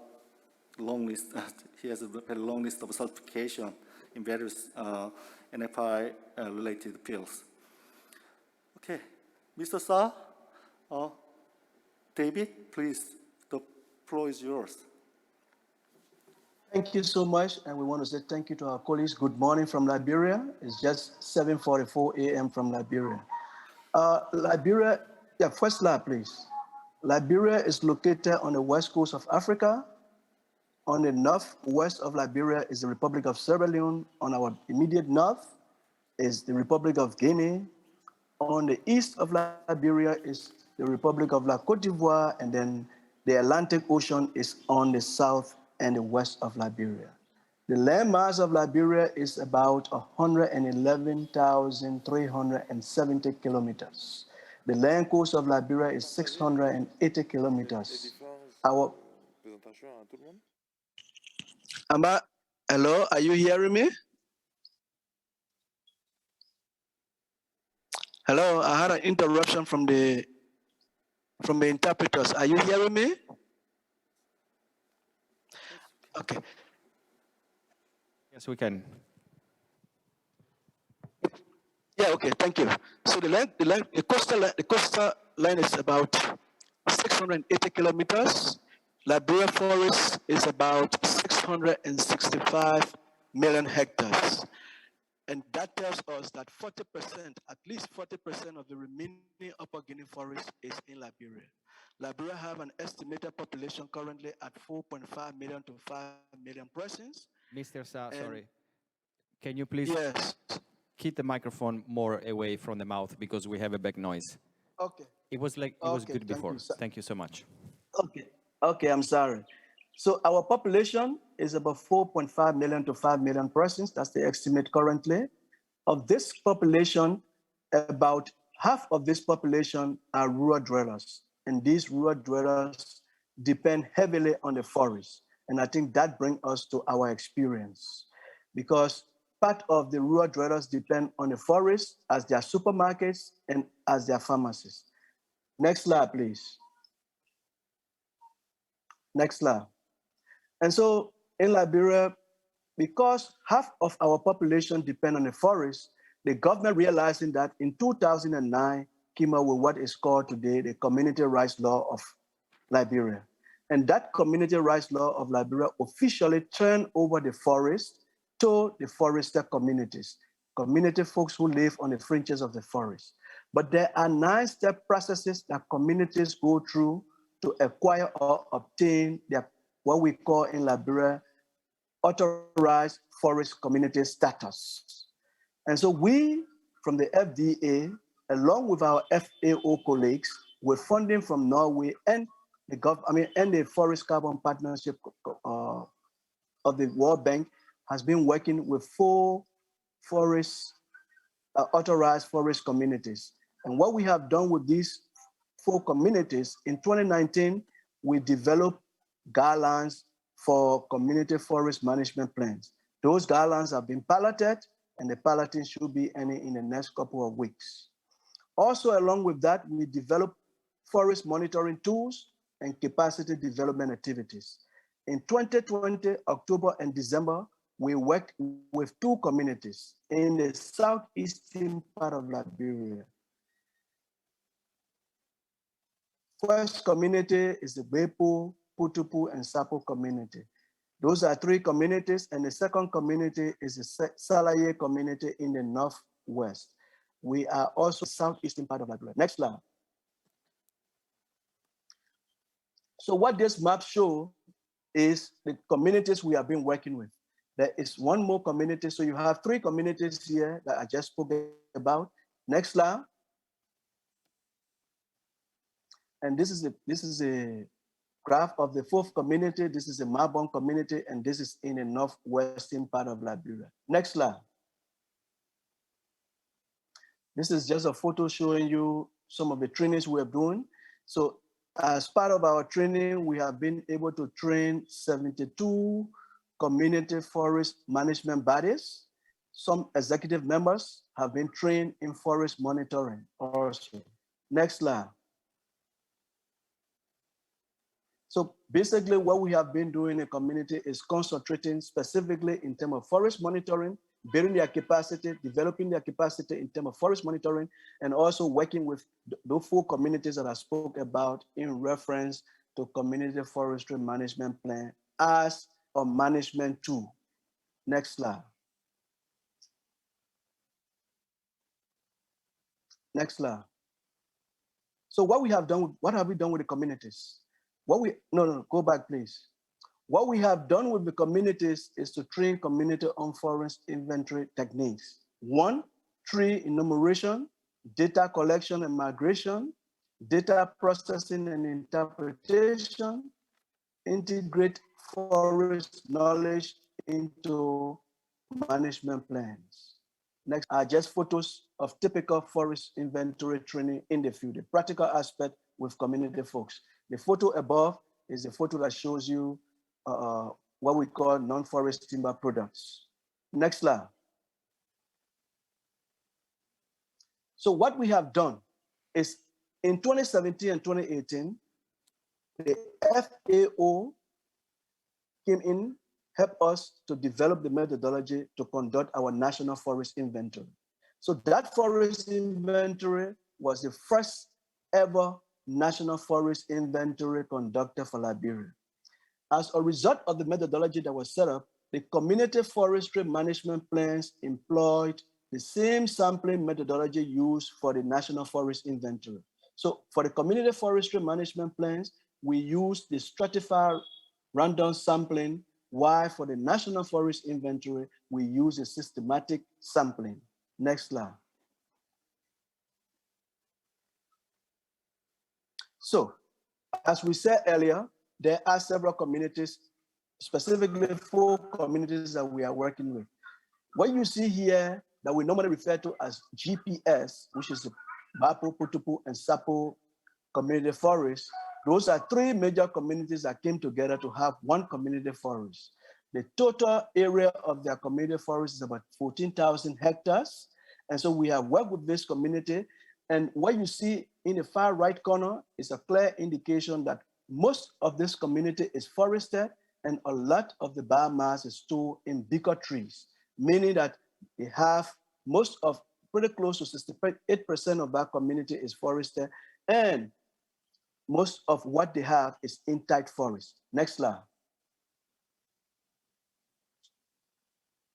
Speaker 1: long list. He has a very long list of certification in various NFI related fields. Okay, Mr. Sa, David, please. The floor is yours.
Speaker 5: Thank you so much, and we want to say thank you to our colleagues. Good morning from Liberia. It's just 7:44 a.m. from Liberia. Liberia, yeah, first slide, please. Liberia is located on the west coast of Africa. On the northwest of Liberia is the Republic of Sierra Leone. On our immediate north is the Republic of Guinea. On the east of Liberia is the Republic of La Côte d'Ivoire, and then the Atlantic Ocean is on the south and the west of Liberia. The landmass of Liberia is about 111,370 kilometers. The land coast of Liberia is 680 kilometers. Hello, are you hearing me? Hello, I had an interruption from the interpreters. Are you hearing me? Okay.
Speaker 6: Yes, we can.
Speaker 5: Yeah, okay, thank you. So the coastal line is about 680 kilometers. Liberia forest is about 665 million hectares. And that tells us that 40%, at least 40% of the remaining Upper Guinea forest is in Liberia. Liberia have an estimated population currently at 4.5 million to 5 million persons.
Speaker 6: Mr. Sa, sorry. Can you please keep the microphone more away from the mouth, because we have a back noise?
Speaker 5: Okay.
Speaker 6: It was good before. Thank you so much.
Speaker 5: Okay. Okay, I'm sorry. So our population is about 4.5 million to 5 million persons. That's the estimate currently. Of this population, about half of this population are rural dwellers. And these rural dwellers depend heavily on the forest. And I think that brings us to our experience. Because part of the rural dwellers depend on the forest as their supermarkets and as their pharmacies. Next slide, please. Next slide. And so in Liberia, because half of our population depend on the forest, the government realizing that in 2009 came up with what is called today the Community Rights Law of Liberia. And that Community Rights Law of Liberia officially turned over the forest to the forested communities, community folks who live on the fringes of the forest. But there are 9-step processes that communities go through to acquire or obtain their, what we call in Liberia, authorized forest community status. And so we, from the FDA, along with our FAO colleagues, with funding from Norway and the Forest Carbon Partnership of the World Bank, has been working with 4 forest authorized forest communities. And what we have done with these 4 communities, in 2019, we developed guidelines for community forest management plans. Those guidelines have been piloted, and the piloting should be ending in the next couple of weeks. Also, along with that, we developed forest monitoring tools and capacity development activities. In 2020, October and December, we worked with 2 communities in the southeastern part of Liberia. First community is the Bepo, Putupu, and Sapo community. Those are 3 communities, and the second community is the Salaye community in the northwest. We are also southeastern part of Liberia. Next slide. So what this map shows is the communities we have been working with. There is one more community, so you have 3 communities here that I just spoke about. Next slide. And this is a graph of the 4th community. This is a Mabon community, and this is in the northwestern part of Liberia. Next slide. This is just a photo showing you some of the trainings we're doing. So as part of our training, we have been able to train 72 community forest management bodies. Some executive members have been trained in forest monitoring also. Next slide. So basically what we have been doing in the community is concentrating specifically in terms of forest monitoring, building their capacity, developing their capacity in terms of forest monitoring, and also working with those 4 communities that I spoke about in reference to community forestry management plan as a management tool. Next slide. Next slide. So what have we done with the communities? Go back, please. What we have done with the communities is to train community on forest inventory techniques. 1, tree enumeration, data collection and migration, data processing and interpretation, integrate forest knowledge into management plans. Next are just photos of typical forest inventory training in the field, the practical aspect with community folks. The photo above is the photo that shows you what we call non-forest timber products. Next slide. So what we have done is in 2017 and 2018, the FAO came in, helped us to develop the methodology to conduct our national forest inventory. So that forest inventory was the first ever national forest inventory conducted for Liberia. As a result of the methodology that was set up, the community forestry management plans employed the same sampling methodology used for the national forest inventory. So for the community forestry management plans, we use the stratified random sampling, while for the national forest inventory, we use a systematic sampling. Next slide. So, as we said earlier, there are several communities, specifically 4 communities that we are working with. What you see here that we normally refer to as GPS, which is the Bapo, Putupu, and Sapo community forest, those are 3 major communities that came together to have one community forest. The total area of their community forest is about 14,000 hectares. And so we have worked with this community. And what you see in the far right corner is a clear indication that most of this community is forested and a lot of the biomass is stored in bigger trees, meaning that they have most of, pretty close to 68% of that community is forested, and most of what they have is in tight forest. Next slide.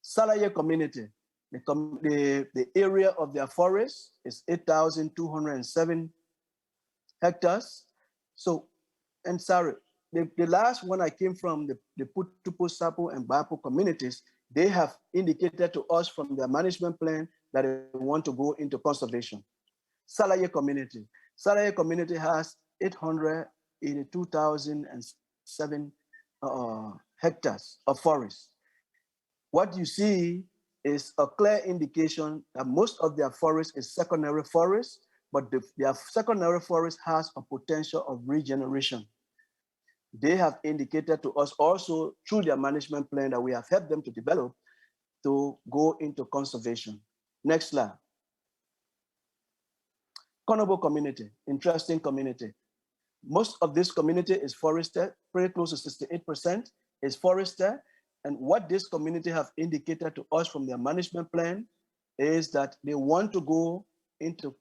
Speaker 5: Salaye community, the area of their forest is 8,207 hectares. So, and sorry, the last one I came from, the Putupu, Sapo, and Bapo communities, they have indicated to us from their management plan that they want to go into conservation. Salaye community has 882,007 hectares of forest. What you see is a clear indication that most of their forest is secondary forest, but their secondary forest has a potential of regeneration. They have indicated to us also through their management plan that we have helped them to develop to go into conservation. Next slide. Konobo community, interesting community. Most of this community is forested, pretty close to 68% is forested. And what this community have indicated to us from their management plan is that they want to go into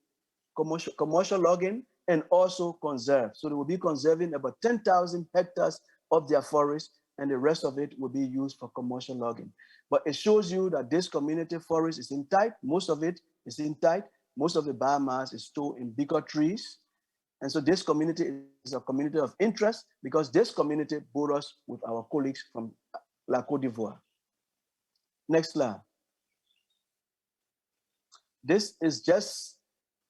Speaker 5: commercial logging and also conserve. So they will be conserving about 10,000 hectares of their forest, and the rest of it will be used for commercial logging. But it shows you that this community forest is in tight, most of it is in tight, most of the biomass is stored in bigger trees. And so this community is a community of interest because this community brought us with our colleagues from La Côte d'Ivoire. Next slide. This is just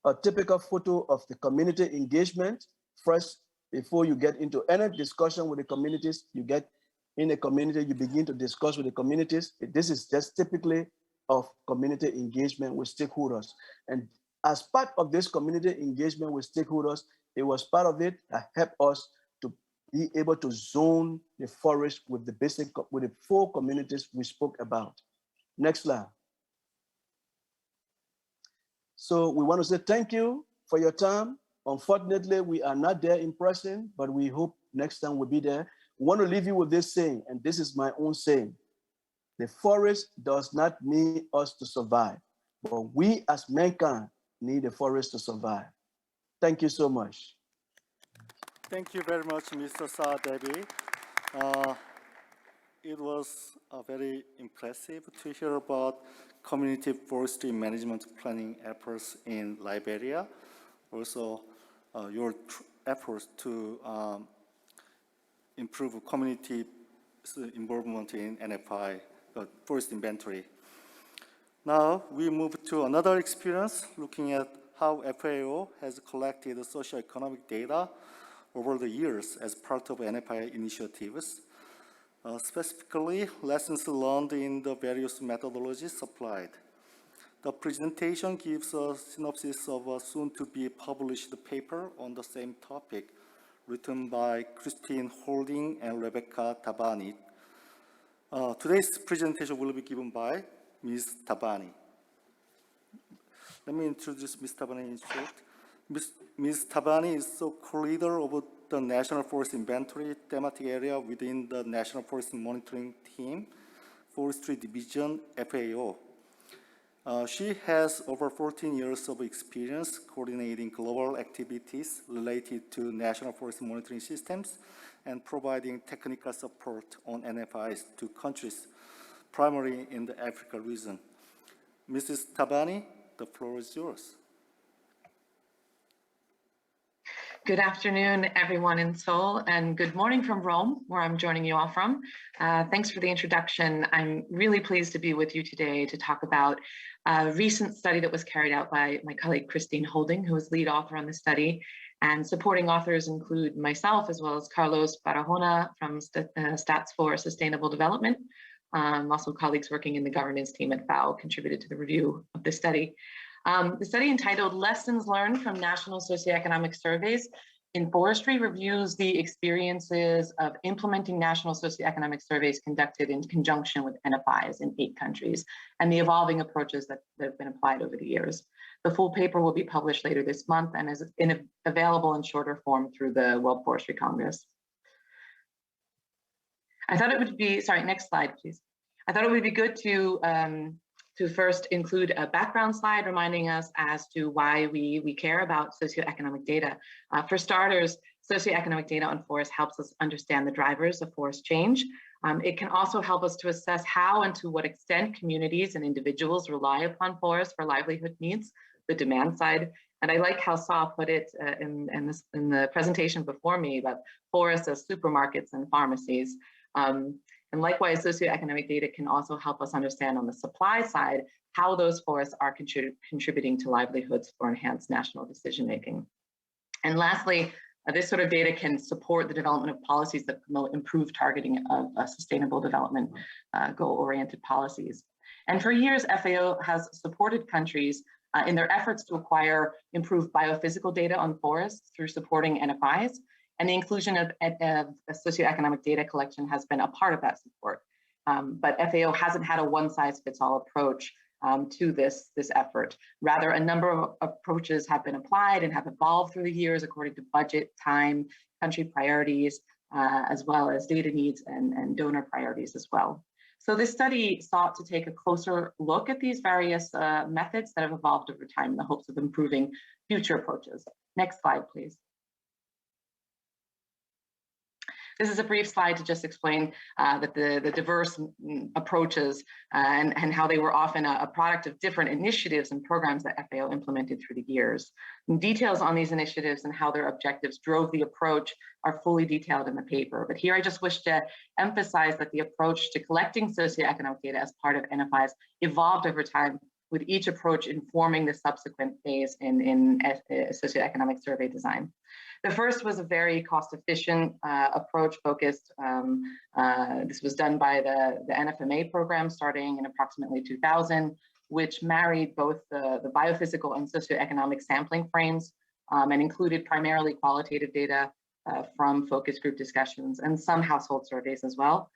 Speaker 5: a typical photo of the community engagement. First, before you get into any discussion with the communities, you get in a community, you begin to discuss with the communities. This is just typically of community engagement with stakeholders. And as part of this community engagement with stakeholders, it was part of it that helped us to be able to zone the forest with the 4 communities we spoke about. Next slide. So we want to say thank you for your time. Unfortunately, we are not there in person, but we hope next time we'll be there. We want to leave you with this saying, and this is my own saying. The forest does not need us to survive, but we as mankind need the forest to survive. Thank you so much.
Speaker 1: Thank you very much, Mr. Sadebi. It was very impressive to hear about community forestry management planning efforts in Liberia. Also, your efforts to improve community involvement in NFI, forest inventory. Now, we move to another experience, looking at how FAO has collected socioeconomic data over the years as part of NFI initiatives. Specifically, lessons learned in the various methodologies applied. The presentation gives a synopsis of a soon-to-be published paper on the same topic, written by Christine Holding and Rebecca Tabani. Today's presentation will be given by Ms. Tabani. Let me introduce Ms. Tabani in short. Ms. Tabani is the co-leader of the National Forest Inventory thematic area within the National Forest Monitoring Team, Forestry Division, FAO. She has over 14 years of experience coordinating global activities related to National Forest Monitoring Systems and providing technical support on NFIs to countries, primarily in the Africa region. Mrs. Tabani, the floor is yours.
Speaker 7: Good afternoon, everyone in Seoul, and good morning from Rome, where I'm joining you all from. Thanks for the introduction. I'm really pleased to be with you today to talk about a recent study that was carried out by my colleague, Christine Holding, who was lead author on the study, And supporting authors include myself, as well as Carlos Barahona from Stats for Sustainable Development. Also colleagues working in the governance team at FAO contributed to the review of the study. The study, entitled Lessons Learned from National Socioeconomic Surveys in Forestry, reviews the experiences of implementing national socioeconomic surveys conducted in conjunction with NFIs in 8 countries and the evolving approaches that have been applied over the years. The full paper will be published later this month and is available in shorter form through the World Forestry Congress. I thought it would be, sorry, next slide, please. I thought it would be good to first include a background slide reminding us as to why we care about socioeconomic data. For starters, socioeconomic data on forests helps us understand the drivers of forest change. It can also help us to assess how and to what extent communities and individuals rely upon forests for livelihood needs, the demand side. And I like how Saw put it in the presentation before me about forests as supermarkets and pharmacies. And likewise, socioeconomic data can also help us understand on the supply side how those forests are contributing to livelihoods for enhanced national decision-making. And lastly, this sort of data can support the development of policies that promote improved targeting of sustainable development goal-oriented policies. And for years, FAO has supported countries in their efforts to acquire improved biophysical data on forests through supporting NFIs. And the inclusion of socioeconomic data collection has been a part of that support. But FAO hasn't had a one-size-fits-all approach to this effort. Rather, a number of approaches have been applied and have evolved through the years according to budget, time, country priorities, as well as data needs and donor priorities as well. So this study sought to take a closer look at these various methods that have evolved over time in the hopes of improving future approaches. Next slide, please. This is a brief slide to just explain that the diverse approaches and how they were often a product of different initiatives and programs that FAO implemented through the years. And details on these initiatives and how their objectives drove the approach are fully detailed in the paper. But here I just wish to emphasize that the approach to collecting socioeconomic data as part of NFIs evolved over time, with each approach informing the subsequent phase in socioeconomic survey design. The first was a very cost-efficient approach focused. This was done by the NFMA program starting in approximately 2000, which married both the biophysical and socioeconomic sampling frames and included primarily qualitative data from focus group discussions and some household surveys as well.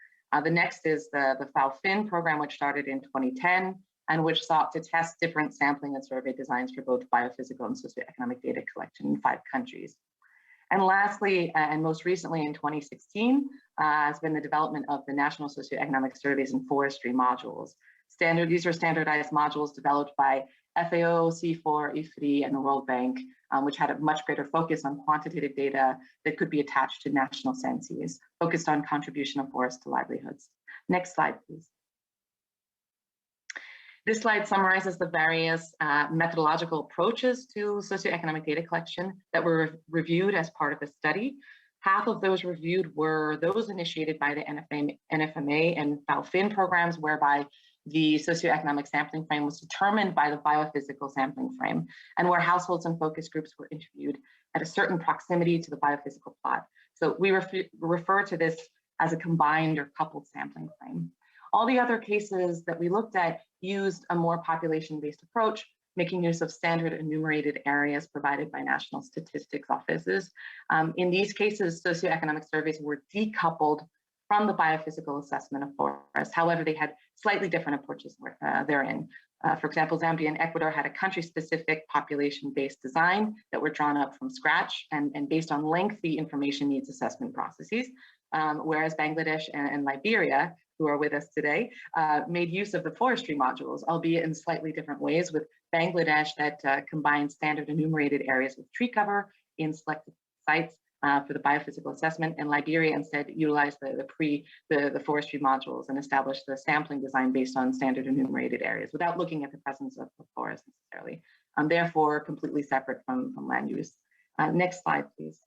Speaker 7: The next is the FAO-FIN program, which started in 2010 and which sought to test different sampling and survey designs for both biophysical and socioeconomic data collection in 5 countries. And lastly, and most recently in 2016, has been the development of the National Socioeconomic Surveys and Forestry modules. These are standardized modules developed by FAO, C4, IFRI, and the World Bank, which had a much greater focus on quantitative data that could be attached to national censuses, focused on contribution of forests to livelihoods. Next slide, please. This slide summarizes the various methodological approaches to socioeconomic data collection that were reviewed as part of the study. Half of those reviewed were those initiated by the NFMA and FAO-FIN programs, whereby the socioeconomic sampling frame was determined by the biophysical sampling frame, and where households and focus groups were interviewed at a certain proximity to the biophysical plot. So we refer to this as a combined or coupled sampling frame. All the other cases that we looked at used a more population-based approach, making use of standard enumerated areas provided by national statistics offices. In these cases, socioeconomic surveys were decoupled from the biophysical assessment of forests. However, they had slightly different approaches therein. For example, Zambia and Ecuador had a country-specific population-based design that were drawn up from scratch and based on lengthy information needs assessment processes, whereas Bangladesh and Liberia, who are with us today, made use of the forestry modules, albeit in slightly different ways, with Bangladesh that combined standard enumerated areas with tree cover in selected sites for the biophysical assessment, and Liberia instead utilized the forestry modules and established the sampling design based on standard enumerated areas without looking at the presence of forests necessarily, therefore completely separate from land use. Next slide, please.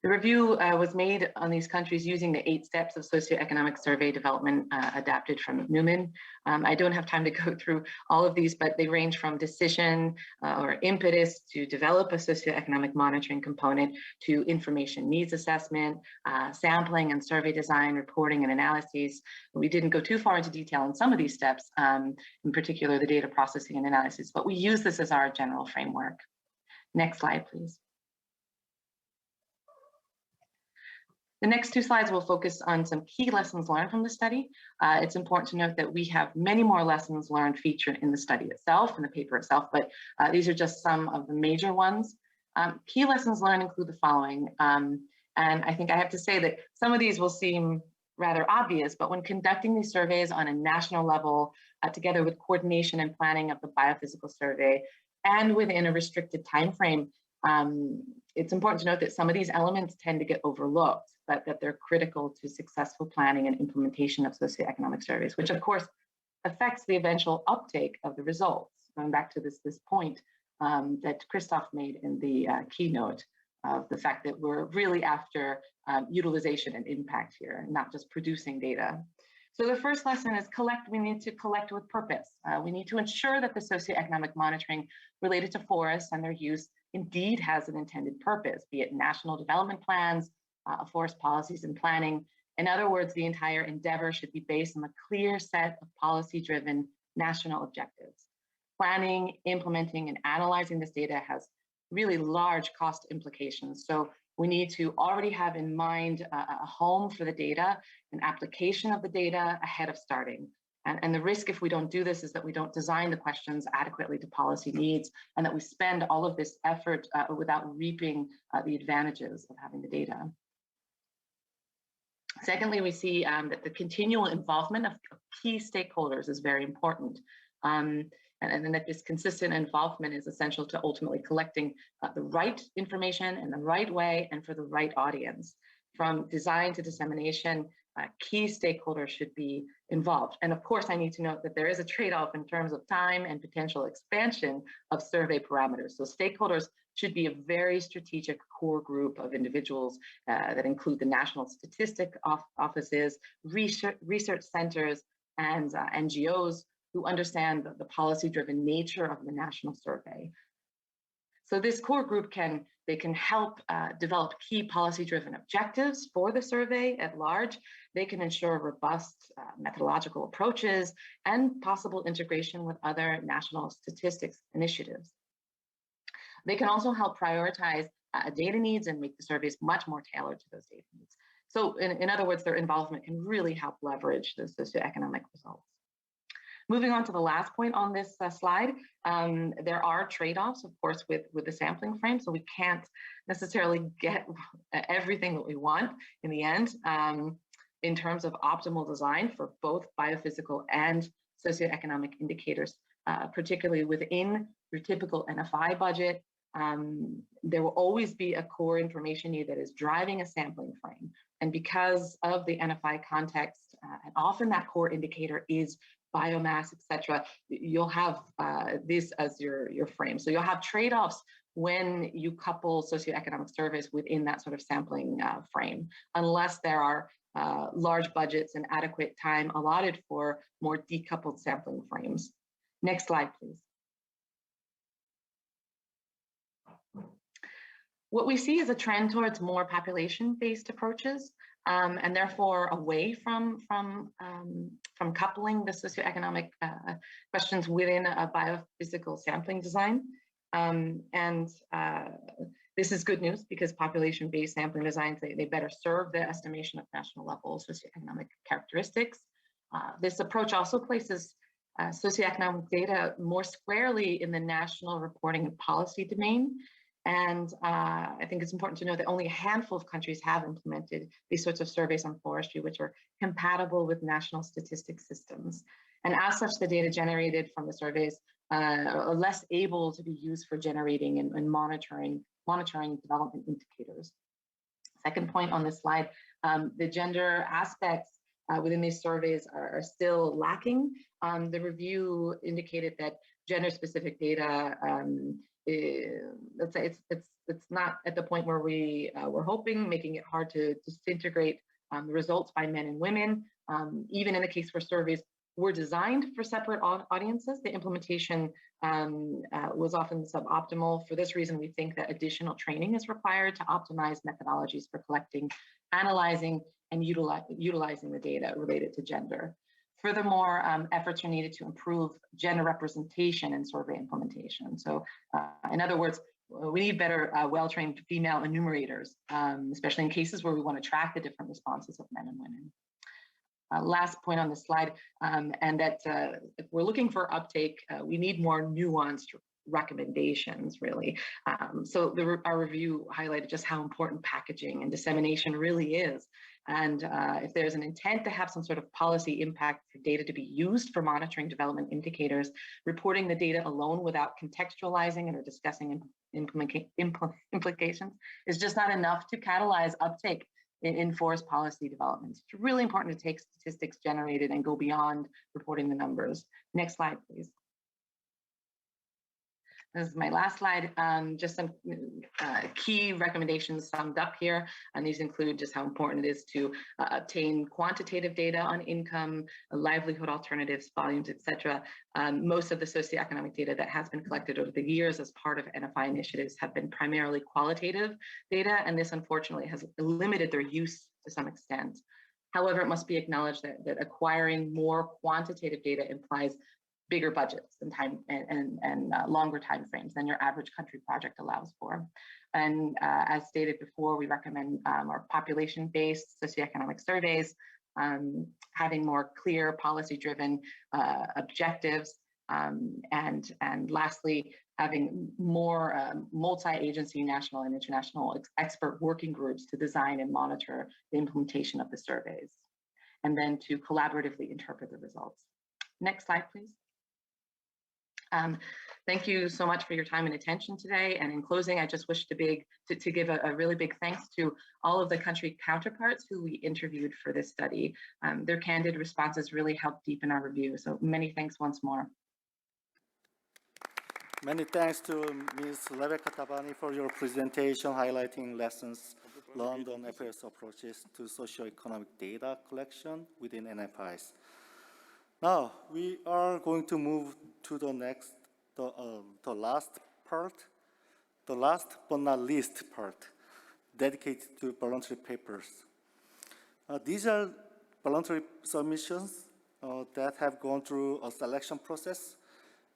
Speaker 7: The review was made on these countries using the 8 steps of socioeconomic survey development adapted from Newman. I don't have time to go through all of these, but they range from decision or impetus to develop a socioeconomic monitoring component to information needs assessment, sampling and survey design, reporting and analyses. We didn't go too far into detail in some of these steps, in particular the data processing and analysis, but we use this as our general framework. Next slide, please. The next 2 slides will focus on some key lessons learned from the study. It's important to note that we have many more lessons learned featured in the study itself, in the paper itself, but these are just some of the major ones. Key lessons learned include the following, and I think I have to say that some of these will seem rather obvious, but when conducting these surveys on a national level, together with coordination and planning of the biophysical survey, and within a restricted time frame, it's important to note that some of these elements tend to get overlooked, but that they're critical to successful planning and implementation of socioeconomic surveys, which of course affects the eventual uptake of the results. Going back to this point that Christoph made in the keynote of the fact that we're really after utilization and impact here, not just producing data. So the first lesson is we need to collect with purpose. We need to ensure that the socioeconomic monitoring related to forests and their use indeed has an intended purpose, be it national development plans, forest policies and planning. In other words, the entire endeavor should be based on a clear set of policy-driven national objectives. Planning, implementing, and analyzing this data has really large cost implications. So we need to already have in mind a home for the data, an application of the data ahead of starting. And the risk if we don't do this is that we don't design the questions adequately to policy needs and that we spend all of this effort without reaping the advantages of having the data. Secondly, we see that the continual involvement of key stakeholders is very important. And that this consistent involvement is essential to ultimately collecting the right information in the right way and for the right audience. From design to dissemination, key stakeholders should be involved. And of course, I need to note that there is a trade-off in terms of time and potential expansion of survey parameters. So stakeholders should be a very strategic core group of individuals that include the national statistic offices, research centers, and NGOs who understand the policy-driven nature of the national survey. So this core group can help develop key policy-driven objectives for the survey at large. They can ensure robust methodological approaches and possible integration with other national statistics initiatives. They can also help prioritize data needs and make the surveys much more tailored to those data needs. So in other words, their involvement can really help leverage the socioeconomic results. Moving on to the last point on this slide, there are trade-offs, of course, with the sampling frame. So we can't necessarily get everything that we want in the end in terms of optimal design for both biophysical and socioeconomic indicators, particularly within your typical NFI budget. There will always be a core information need that is driving a sampling frame. And because of the NFI context, and often that core indicator is biomass, etc., you'll have this as your frame. So you'll have trade-offs when you couple socioeconomic surveys within that sort of sampling frame, unless there are large budgets and adequate time allotted for more decoupled sampling frames. Next slide, please. What we see is a trend towards more population-based approaches, and therefore away from coupling the socioeconomic questions within a biophysical sampling design. This is good news because population-based sampling designs, they better serve the estimation of national level socioeconomic characteristics. This approach also places socioeconomic data more squarely in the national reporting and policy domain. And I think it's important to know that only a handful of countries have implemented these sorts of surveys on forestry, which are compatible with national statistics systems. And as such, the data generated from the surveys are less able to be used for generating and monitoring development indicators. Second point on this slide, the gender aspects within these surveys are still lacking. The review indicated that gender-specific data, let's say it's not at the point where we're hoping, making it hard to disintegrate the results by men and women. Even in the case where surveys were designed for separate audiences, the implementation was often suboptimal. For this reason, we think that additional training is required to optimize methodologies for collecting, analyzing, and utilizing the data related to gender. Furthermore, efforts are needed to improve gender representation in survey implementation. So in other words, we need better well-trained female enumerators, especially in cases where we want to track the different responses of men and women. Last point on the slide, and that if we're looking for uptake, we need more nuanced recommendations, really. So our review highlighted just how important packaging and dissemination really is. And if there's an intent to have some sort of policy impact for data to be used for monitoring development indicators, reporting the data alone without contextualizing and or discussing implications is just not enough to catalyze uptake in forest policy developments. It's really important to take statistics generated and go beyond reporting the numbers. Next slide, please. This is my last slide. Just some key recommendations summed up here, and these include just how important it is to obtain quantitative data on income, livelihood alternatives, volumes, etc. Most of the socioeconomic data that has been collected over the years as part of NFI initiatives have been primarily qualitative data, and this unfortunately has limited their use to some extent. However, it must be acknowledged that acquiring more quantitative data implies bigger budgets and time and longer time frames than your average country project allows for. And as stated before, we recommend our population-based socioeconomic surveys, having more clear policy-driven objectives, and lastly, having more multi-agency national and international expert working groups to design and monitor the implementation of the surveys, and then to collaboratively interpret the results. Next slide, please. Thank you so much for your time and attention today. And in closing, I just wish to give a really big thanks to all of the country counterparts who we interviewed for this study. Their candid responses really helped deepen our review. So many thanks once more.
Speaker 1: Many thanks to Ms. Rebecca Tabani for your presentation highlighting lessons learned on FAO's approaches to socioeconomic data collection within NFIs. Now, we are going to move to the next, the last part, the last but not least part, dedicated to voluntary papers. These are voluntary submissions that have gone through a selection process,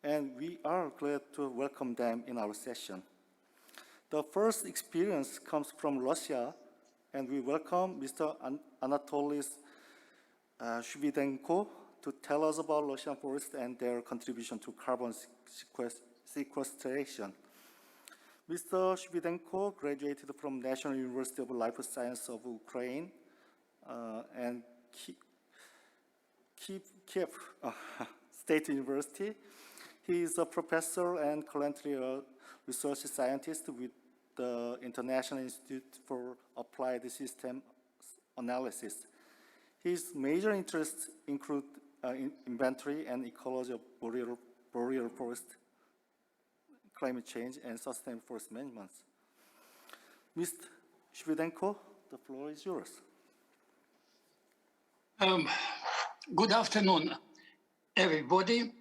Speaker 1: and we are glad to welcome them in our session. The first experience comes from Russia, and we welcome Mr. Anatoly Shvidenko to tell us about Russian forests and their contribution to carbon sequestration. Mr. Shvidenko graduated from National University of Life Science of Ukraine and Kiev State University. He is a professor and currently a research scientist with the International Institute for Applied System Analysis. His major interests include inventory and ecology of boreal forest, climate change, and sustainable forest management. Mr. Shvidenko, the floor is yours.
Speaker 8: Good afternoon, everybody.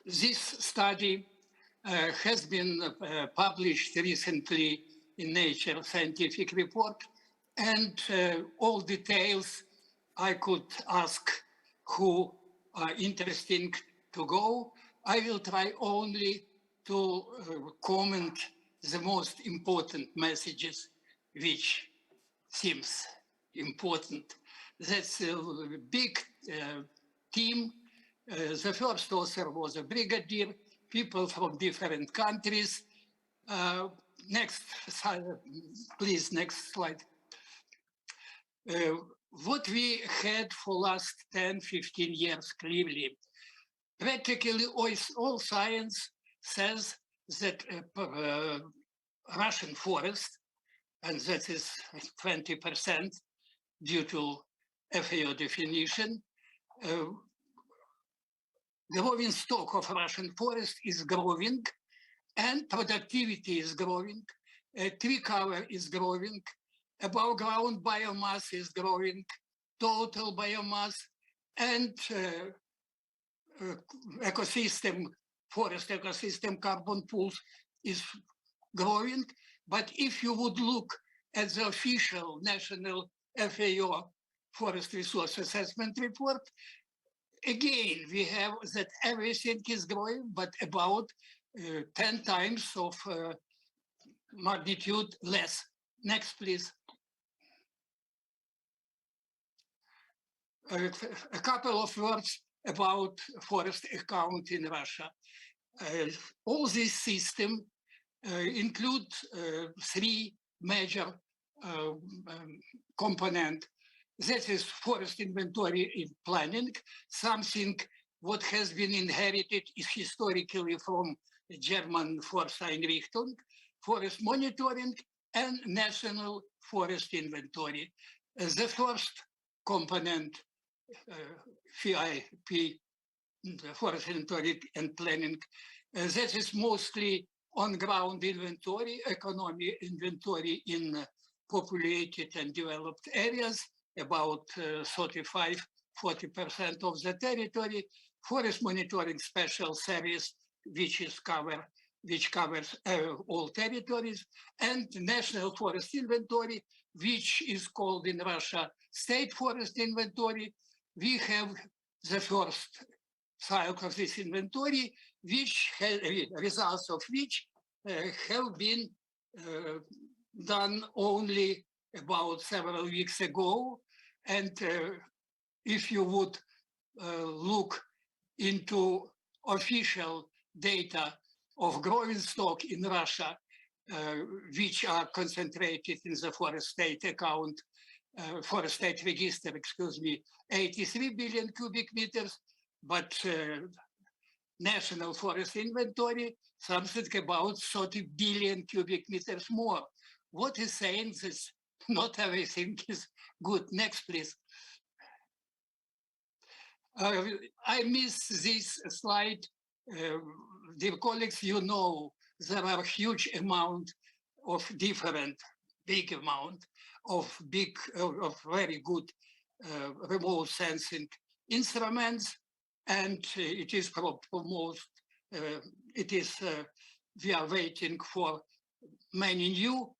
Speaker 8: This study has been published recently in Nature Scientific Report, and all details I could ask who are interesting to go. I will try only to comment the most important messages which seems important. That's a big team. The first author was a brigadier, people from different countries. Next slide, please, next slide. What we had for last 10, 15 years clearly, practically all science says that Russian forest, and that is 20% due to FAO definition, growing stock of Russian forest is growing, and productivity is growing, tree cover is growing, above ground biomass is growing, total biomass, and forest ecosystem carbon pools is growing. But if you would look at the official national FAO Forest Resource Assessment Report, again, we have that everything is growing, but about 10 times of magnitude less. Next, please. A couple of words about forest account in Russia. All this system include three major components. That is forest inventory in planning, something what has been inherited is historically from German Forsteinrichtung, forest monitoring, and national forest inventory. The first component, FIP, forest inventory and planning, that is mostly on-ground inventory, economic inventory in populated and developed areas, about 35–40% of the territory, forest monitoring special service, which covers all territories, and national forest inventory, which is called in Russia state forest inventory. We have the first cycle of this inventory, which has, results of which have been done only about several weeks ago. And if you would look into official data of growing stock in Russia, which are concentrated in the forest state account, forest state register, 83 billion cubic meters, but national forest inventory, something about 30 billion cubic meters more. What is saying this? Not everything is good. Next, please. I miss this slide. Dear colleagues, you know there are huge amount of big amount of very good remote sensing instruments, and it is proposed. We are waiting for many new.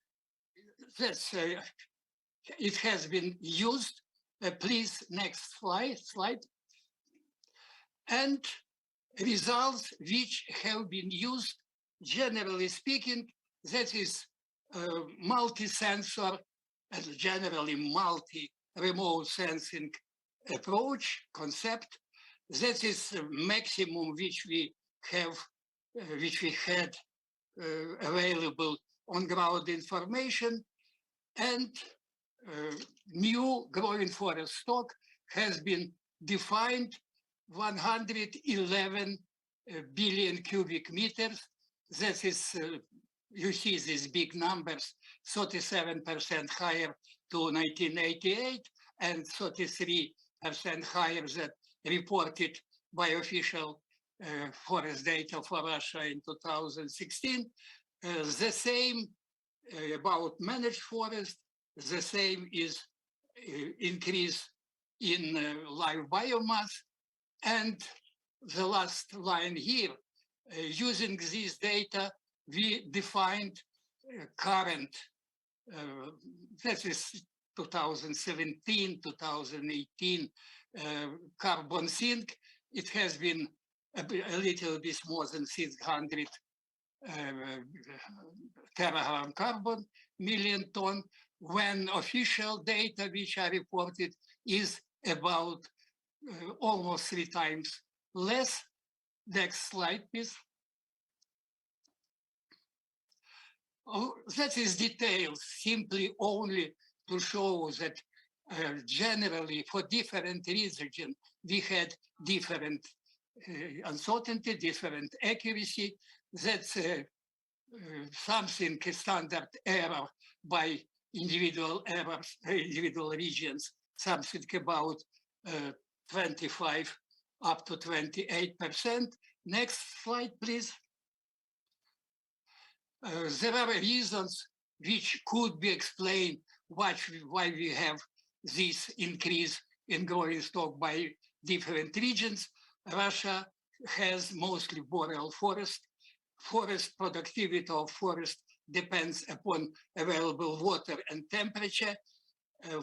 Speaker 8: It has been used. Please, next slide. And results which have been used, generally speaking, that is multi-sensor and generally multi-remote sensing approach concept. That is the maximum which we had available on ground information, and new growing forest stock has been defined 111 billion cubic meters. That is, you see these big numbers, 37% higher to 1988 and 33% higher than reported by official forest data for Russia in 2016. The same about managed forest, the same is increase in live biomass. And the last line here, using this data, we defined current, that is 2017, 2018 carbon sink. It has been a little bit more than 600 teragram carbon, million ton, when official data which are reported is about almost 3 times less. Next slide, please. Oh, that is details, simply only to show that generally for different regions, we had different uncertainty, different accuracy. That's something standard error by individual errors, individual regions, something about 25 up to 28%. Next slide, please. There are reasons which could be explained why we have this increase in growing stock by different regions. Russia has mostly boreal forest. Forest productivity of forest depends upon available water and temperature.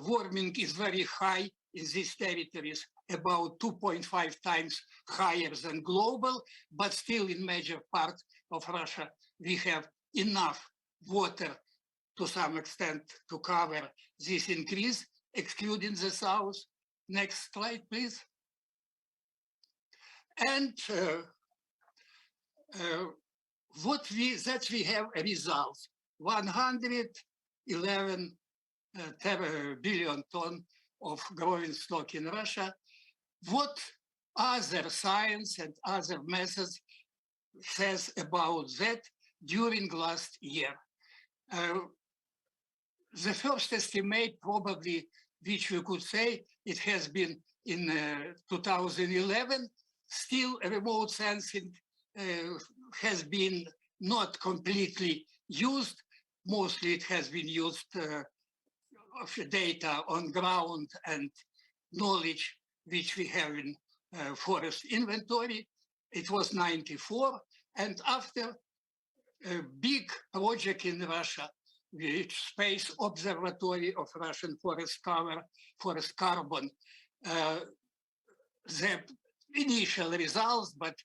Speaker 8: Warming is very high in these territories, about 2.5 times higher than global, but still in major part of Russia, we have enough water to some extent to cover this increase, excluding the south. Next slide, please. And we have a result, 111 billion ton of growing stock in Russia. What other science and other methods says about that during last year? The first estimate probably, which we could say, it has been in 2011. Still, remote sensing has been not completely used. Mostly it has been used of data on ground and knowledge which we have in forest inventory. It was 94. And after a big project in Russia, which Space Observatory of Russian Forest Carbon, the initial results, but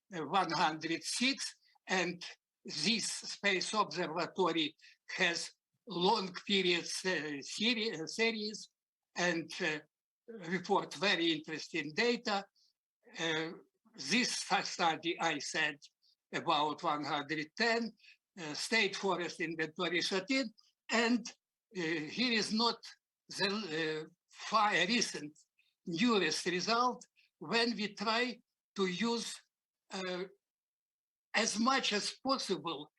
Speaker 8: 106, and this Space Observatory has long periods series and report very interesting data. This study I said about 110, state forest inventory 13, and here is not the recent newest result when we try to use as much as possible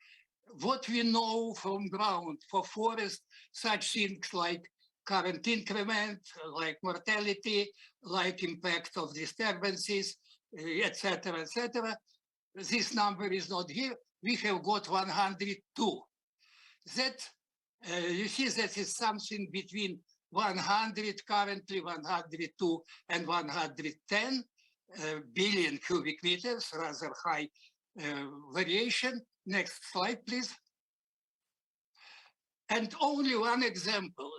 Speaker 8: what we know from ground for forest, such things like current increment, like mortality, like impact of disturbances, etc., etc. This number is not here. We have got 102. That, you see, that is something between 100 currently, 102 and 110 billion cubic meters, rather high variation. Next slide, please. And only one example,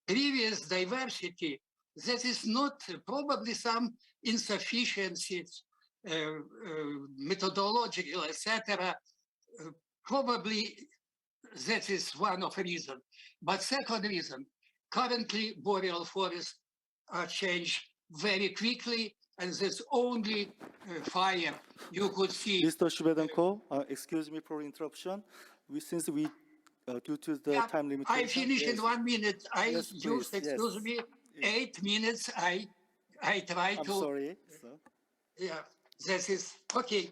Speaker 8: previous diversity, that is not probably some insufficiencies, methodological, etc. Probably that is one of reason. But second reason, currently boreal forests are changed very quickly, and there's only fire you could see.
Speaker 1: Mr. Shvedenko, excuse me for interruption. Since we, due to the time limitation.
Speaker 8: I finished in 1 minute. I used, excuse me, 8 minutes. I try to.
Speaker 1: I'm sorry.
Speaker 8: Yeah, that is, okay.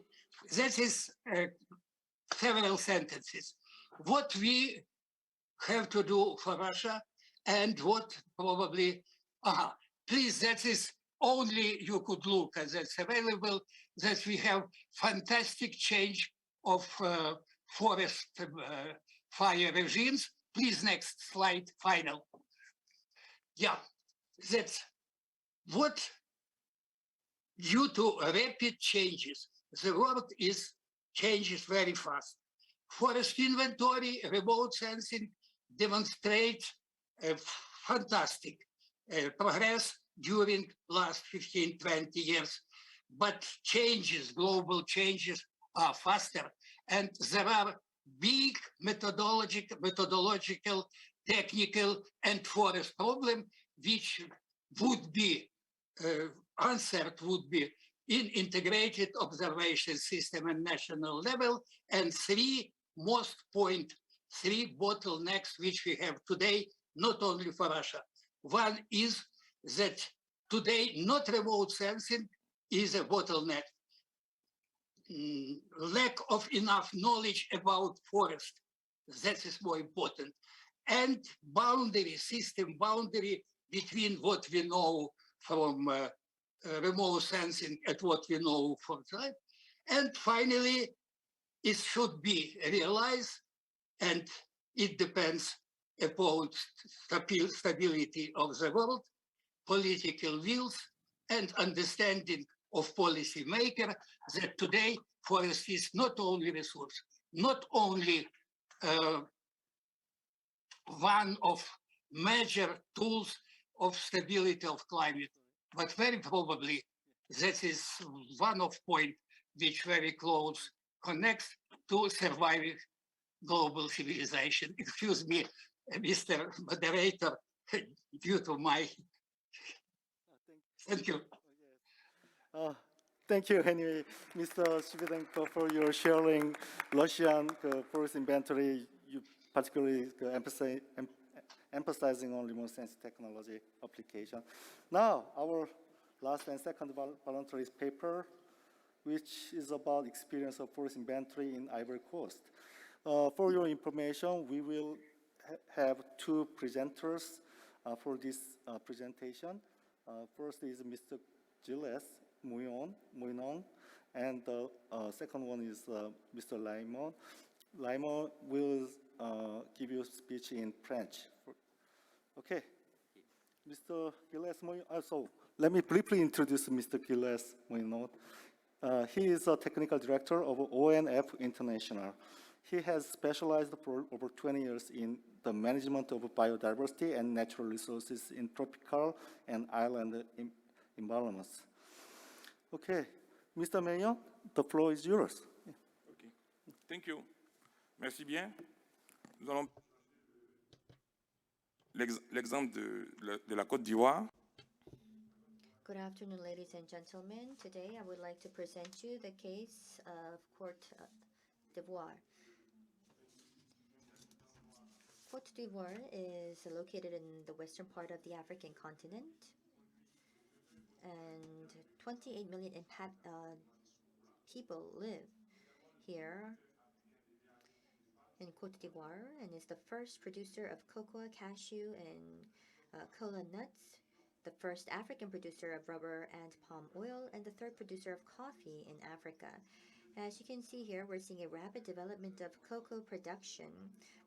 Speaker 8: That is several sentences. What we have to do for Russia and what probably, please, that is only you could look at that's available, that we have fantastic change of forest fire regimes. Please, next slide, final. Yeah, that's what, due to rapid changes, the world changes very fast. Forest inventory, remote sensing demonstrates fantastic progress during last 15, 20 years. But changes, global changes are faster. And there are big methodological, technical, and forest problem, which would be answered would be in integrated observation system and national level, and three bottlenecks which we have today, not only for Russia. One is that today not remote sensing is a bottleneck. Lack of enough knowledge about forest, that is more important. And boundary between what we know from remote sensing at what we know for time. And finally, it should be realized, and it depends upon stability of the world, political wills, and understanding of policymakers that today forest is not only resource, not only one of major tools of stability of climate, but very probably that is one of point which very close connects to surviving global civilization. Excuse me, Mr. Moderator, due to my, thank you.
Speaker 1: Thank you, anyway, Mr. Shivedenko, for your sharing Russian forest inventory, you particularly emphasizing on remote sensing technology application. Now, our last and second voluntary paper, which is about experience of forest inventory in Ivory Coast. For your information, we will have two presenters for this presentation. First is Mr. Gilles Mouinon, and the second one is Mr. Laimon. Laimon will give you a speech in French. Okay. Mr. Gilles Mouinon, so let me briefly introduce Mr. Gilles Mouinon. He is a technical director of ONF International. He has specialized for over 20 years in the management of biodiversity and natural resources in tropical and island environments. Okay, Mr. Mayor, the floor is yours.
Speaker 9: Okay. Thank you. Merci bien. Nous allons l'exemple de la Côte d'Ivoire.
Speaker 10: Good afternoon, ladies and gentlemen. Today, I would like to present you the case of Côte d'Ivoire. Côte d'Ivoire is located in the western part of the African continent, and 28 million people live here in Côte d'Ivoire, and is the first producer of cocoa, cashew, and cola nuts, the first African producer of rubber and palm oil, and the third producer of coffee in Africa. As you can see here, we're seeing a rapid development of cocoa production,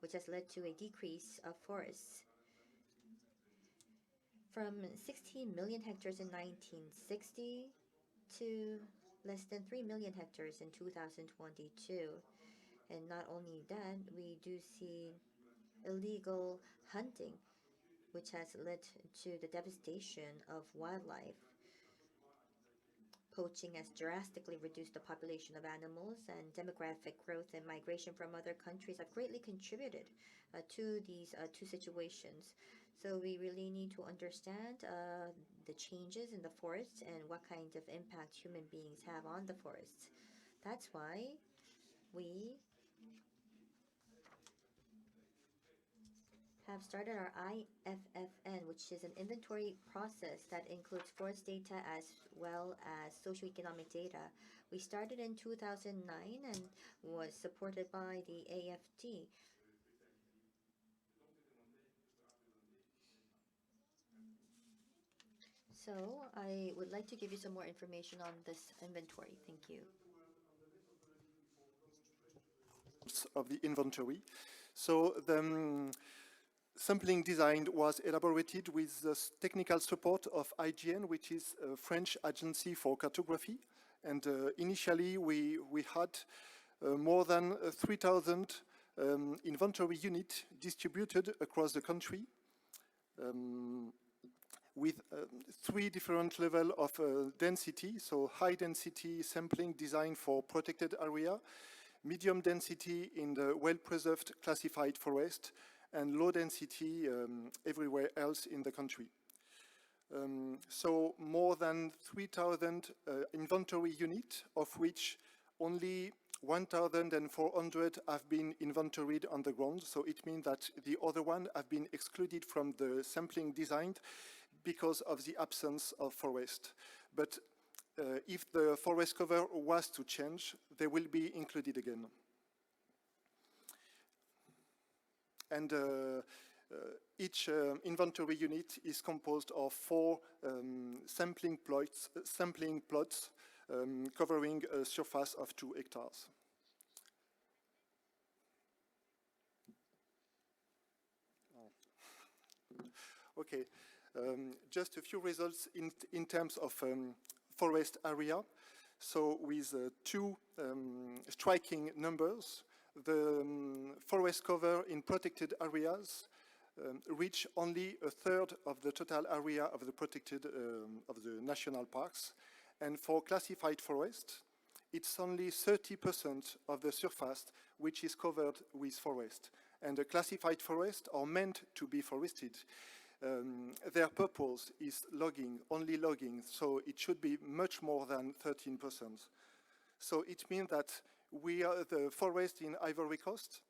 Speaker 10: which has led to a decrease of forests. From 16 million hectares in 1960 to less than 3 million hectares in 2022. And not only that, we do see illegal hunting, which has led to the devastation of wildlife. Poaching has drastically reduced the population of animals, and demographic growth and migration from other countries have greatly contributed to these two situations. So we really need to understand the changes in the forests and what kind of impact human beings have on the forests. That's why we have started our IFFN, which is an inventory process that includes forest data as well as socioeconomic data. We started in 2009 and was supported by the AFT. So I would like to give you some more information on this inventory. Thank you.
Speaker 11: Of the inventory. So the sampling design was elaborated with the technical support of IGN, which is a French agency for cartography. And initially, we had more than 3,000 inventory units distributed across the country with 3 different levels of density. So high density sampling designed for protected area, medium density in the well-preserved classified forest, and low density everywhere else in the country. So more than 3,000 inventory units, of which only 1,400 have been inventoried on the ground. So it means that the other one have been excluded from the sampling design because of the absence of forest. But if the forest cover was to change, they will be included again. And Each inventory unit is composed of 4 sampling plots covering a surface of 2 hectares. Okay, just a few results in terms of forest area. So with 2 striking numbers, the forest cover in protected areas reach only a third of the total area of the protected of the national parks. And for classified forest, it's only 30% of the surface which is covered with forest. And the classified forests are meant to be forested. Their purpose is logging, only logging, so it should be much more than 13%. So it means that the forest in Ivory Coast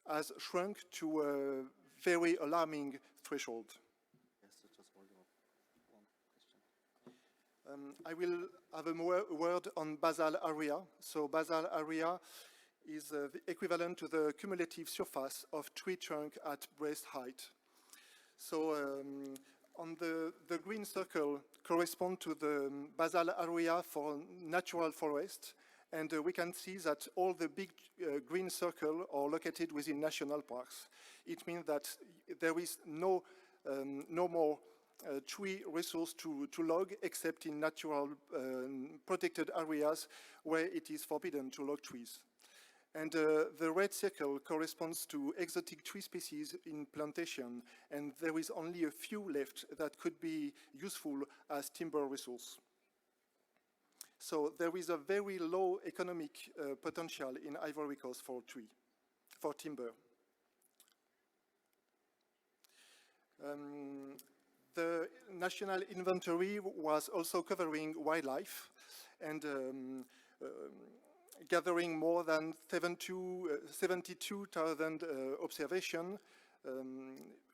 Speaker 11: has shrunk to a very alarming threshold.
Speaker 1: Yes, so just one question.
Speaker 11: I will have a word on basal area. So basal area is the equivalent to the cumulative surface of tree trunk at breast height. So on the green circle correspond to the basal area for natural forest, and we can see that all the big green circle are located within national parks. It means that there is no more tree resource to log except in natural protected areas where it is forbidden to log trees. And the red circle corresponds to exotic tree species in plantation, and there is only a few left that could be useful as timber resource. So there is a very low economic potential in Ivory Coast for timber. The national inventory was also covering wildlife, and gathering more than 72,000 observations,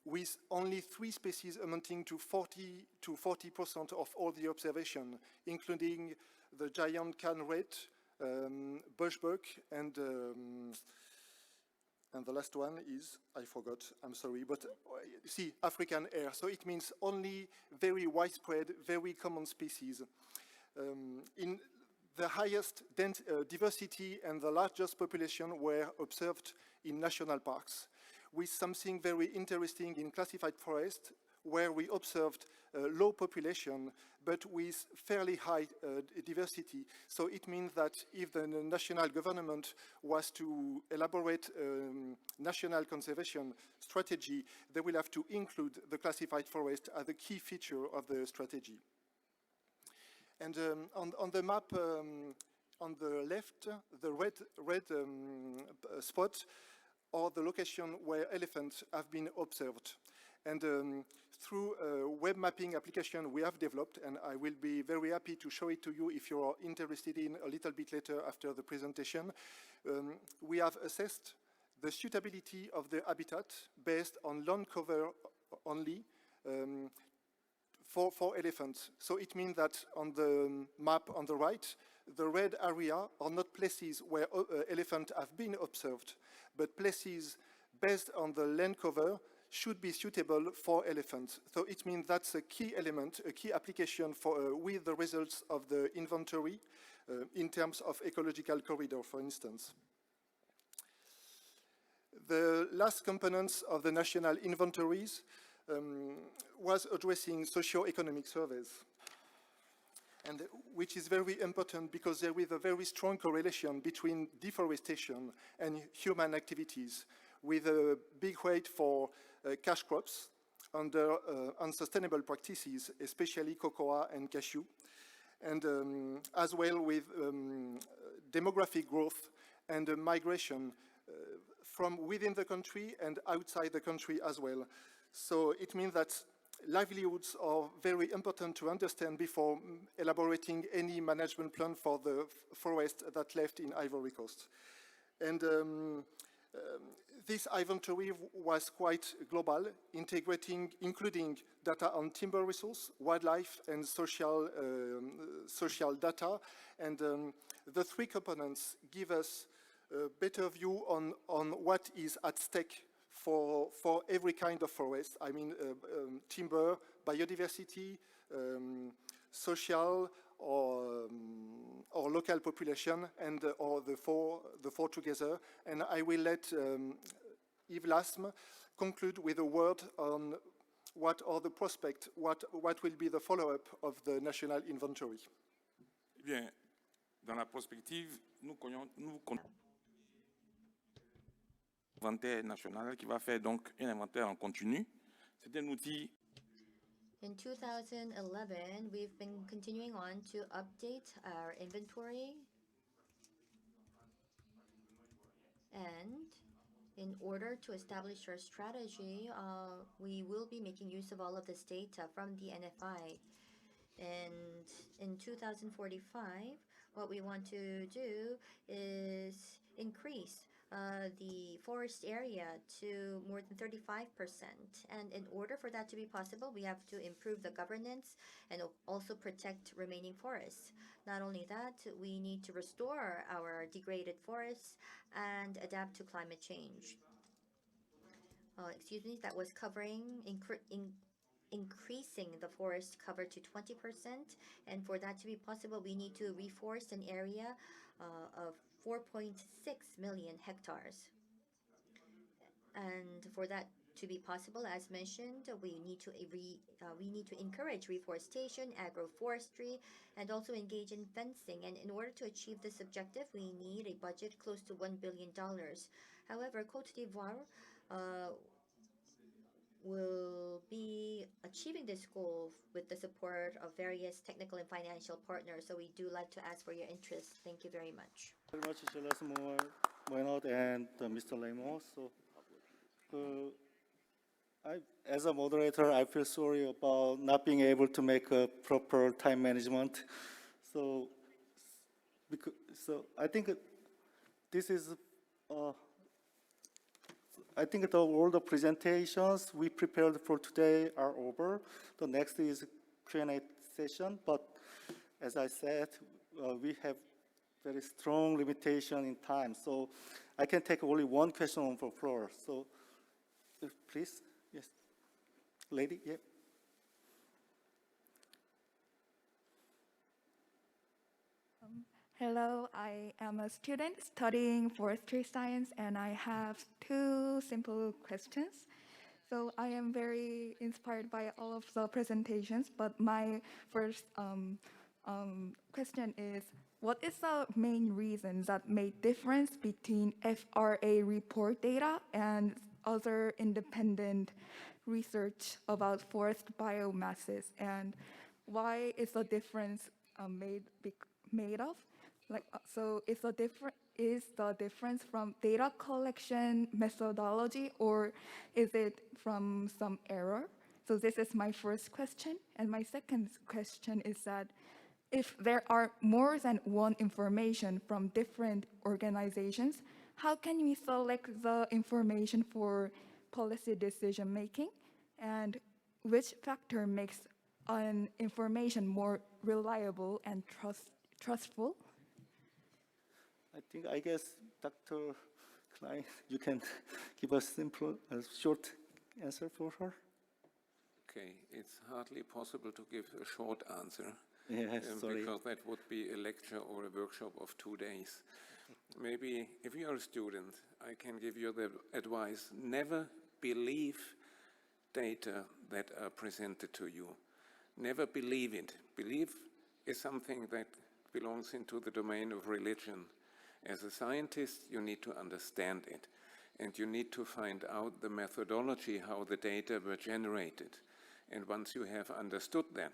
Speaker 11: with only 3 species amounting to 40% of all the observation, including the giant can red, bushbuck, and the last one is, I forgot, I'm sorry, but see, African hare. So it means only very widespread, very common species. In the highest diversity and the largest population were observed in national parks, with something very interesting in classified forest, where we observed low population, but with fairly high diversity. So it means that if the national government was to elaborate national conservation strategy, they will have to include the classified forest as a key feature of the strategy. And on the map on the left, the red spot are the location where elephants have been observed. And through a web mapping application we have developed, and I will be very happy to show it to you if you are interested in a little bit later after the presentation, we have assessed the suitability of the habitat based on land cover only, for elephants. So it means that on the map on the right, the red area are not places where elephants have been observed, but places based on the land cover should be suitable for elephants. So it means that's a key element, a key application for with the results of the inventory in terms of ecological corridor, for instance. The last components of the national inventories was addressing socio-economic surveys, and which is very important because there is a very strong correlation between deforestation and human activities, with a big weight for cash crops under unsustainable practices, especially cocoa and cashew, and as well with demographic growth and migration from within the country and outside the country as well. So it means that livelihoods are very important to understand before elaborating any management plan for the forest that left in Ivory Coast. And this inventory was quite global, including data on timber resource, wildlife, and social data. And the 3 components give us a better view on what is at stake for every kind of forest. I mean, timber, biodiversity, social or local population, and or the four together. And I will let Yves Lasme conclude with a word on what are the prospects, what will be the follow-up of the national inventory.
Speaker 9: Eh bien, dans la prospective, nous inventaire national qui va faire donc un inventaire en continu. C'est un outil.
Speaker 10: In 2011, we've been continuing on to update our inventory. And in order to establish our strategy, we will be making use of all of this data from the NFI. And in 2045, what we want to do is increase the forest area to more than 35%. And in order for that to be possible, we have to improve the governance and also protect remaining forests. Not only that, we need to restore our degraded forests and adapt to climate change. That was covering increasing the forest cover to 20%. And for that to be possible, we need to reforest an area of 4.6 million hectares. And for that to be possible, as mentioned, we need to encourage reforestation, agroforestry, and also engage in fencing. And in order to achieve this objective, we need a budget close to $1 billion. However, Côte d'Ivoire will be achieving this goal with the support of various technical and financial partners. So we do like to ask for your interest. Thank you very much.
Speaker 1: Very much, Maynard and Mr. Lemos. So, as a moderator, I feel sorry about not being able to make a proper time management. So I think this is. I think all the presentations we prepared for today are over. The next is Q&A session, but as I said, we have very strong limitation in time, so I can take only one question on the floor. So, please, yes, lady, yeah.
Speaker 12: Hello, I am a student studying forestry science, and I have two simple questions. So I am very inspired by all of the presentations, but my first question is, what is the main reason that made difference between FRA report data and other independent research about forest biomasses, and why is the difference made of? So is the difference from data collection methodology, or is it from some error? So this is my first question. And my second question is that if there are more than one information from different organizations, how can we select the information for policy decision making? And which factor makes an information more reliable and trustful?
Speaker 1: I guess, Dr. Klein, you can give us a short answer for her.
Speaker 2: Okay, it's hardly possible to give a short answer.
Speaker 1: Yes, sorry.
Speaker 2: Because that would be a lecture or a workshop of 2 days. Maybe if you're a student, I can give you the advice, never believe data that are presented to you. Never believe it. Belief is something that belongs into the domain of religion. As a scientist, you need to understand it, and you need to find out the methodology, how the data were generated. And once you have understood that,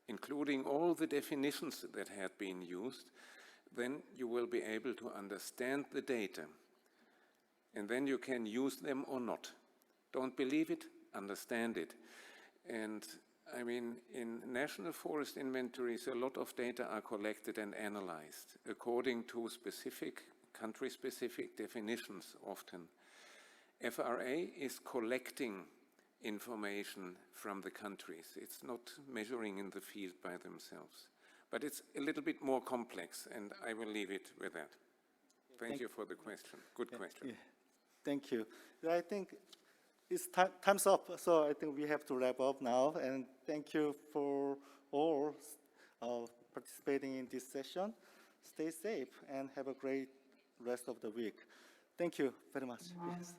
Speaker 2: including all the definitions that had been used, then you will be able to understand the data. And then you can use them or not. Don't believe it, understand it. And I mean, in national forest inventories, a lot of data are collected and analyzed according to specific, country-specific definitions often. FRA is collecting information from the countries. It's not measuring in the field by themselves. But it's a little bit more complex, and I will leave it with that. Thank you for the question. Good question.
Speaker 1: Yeah. Thank you. I think it's time's up, so I think we have to wrap up now. And thank you for all participating in this session. Stay safe and have a great rest of the week. Thank you very much. Yes.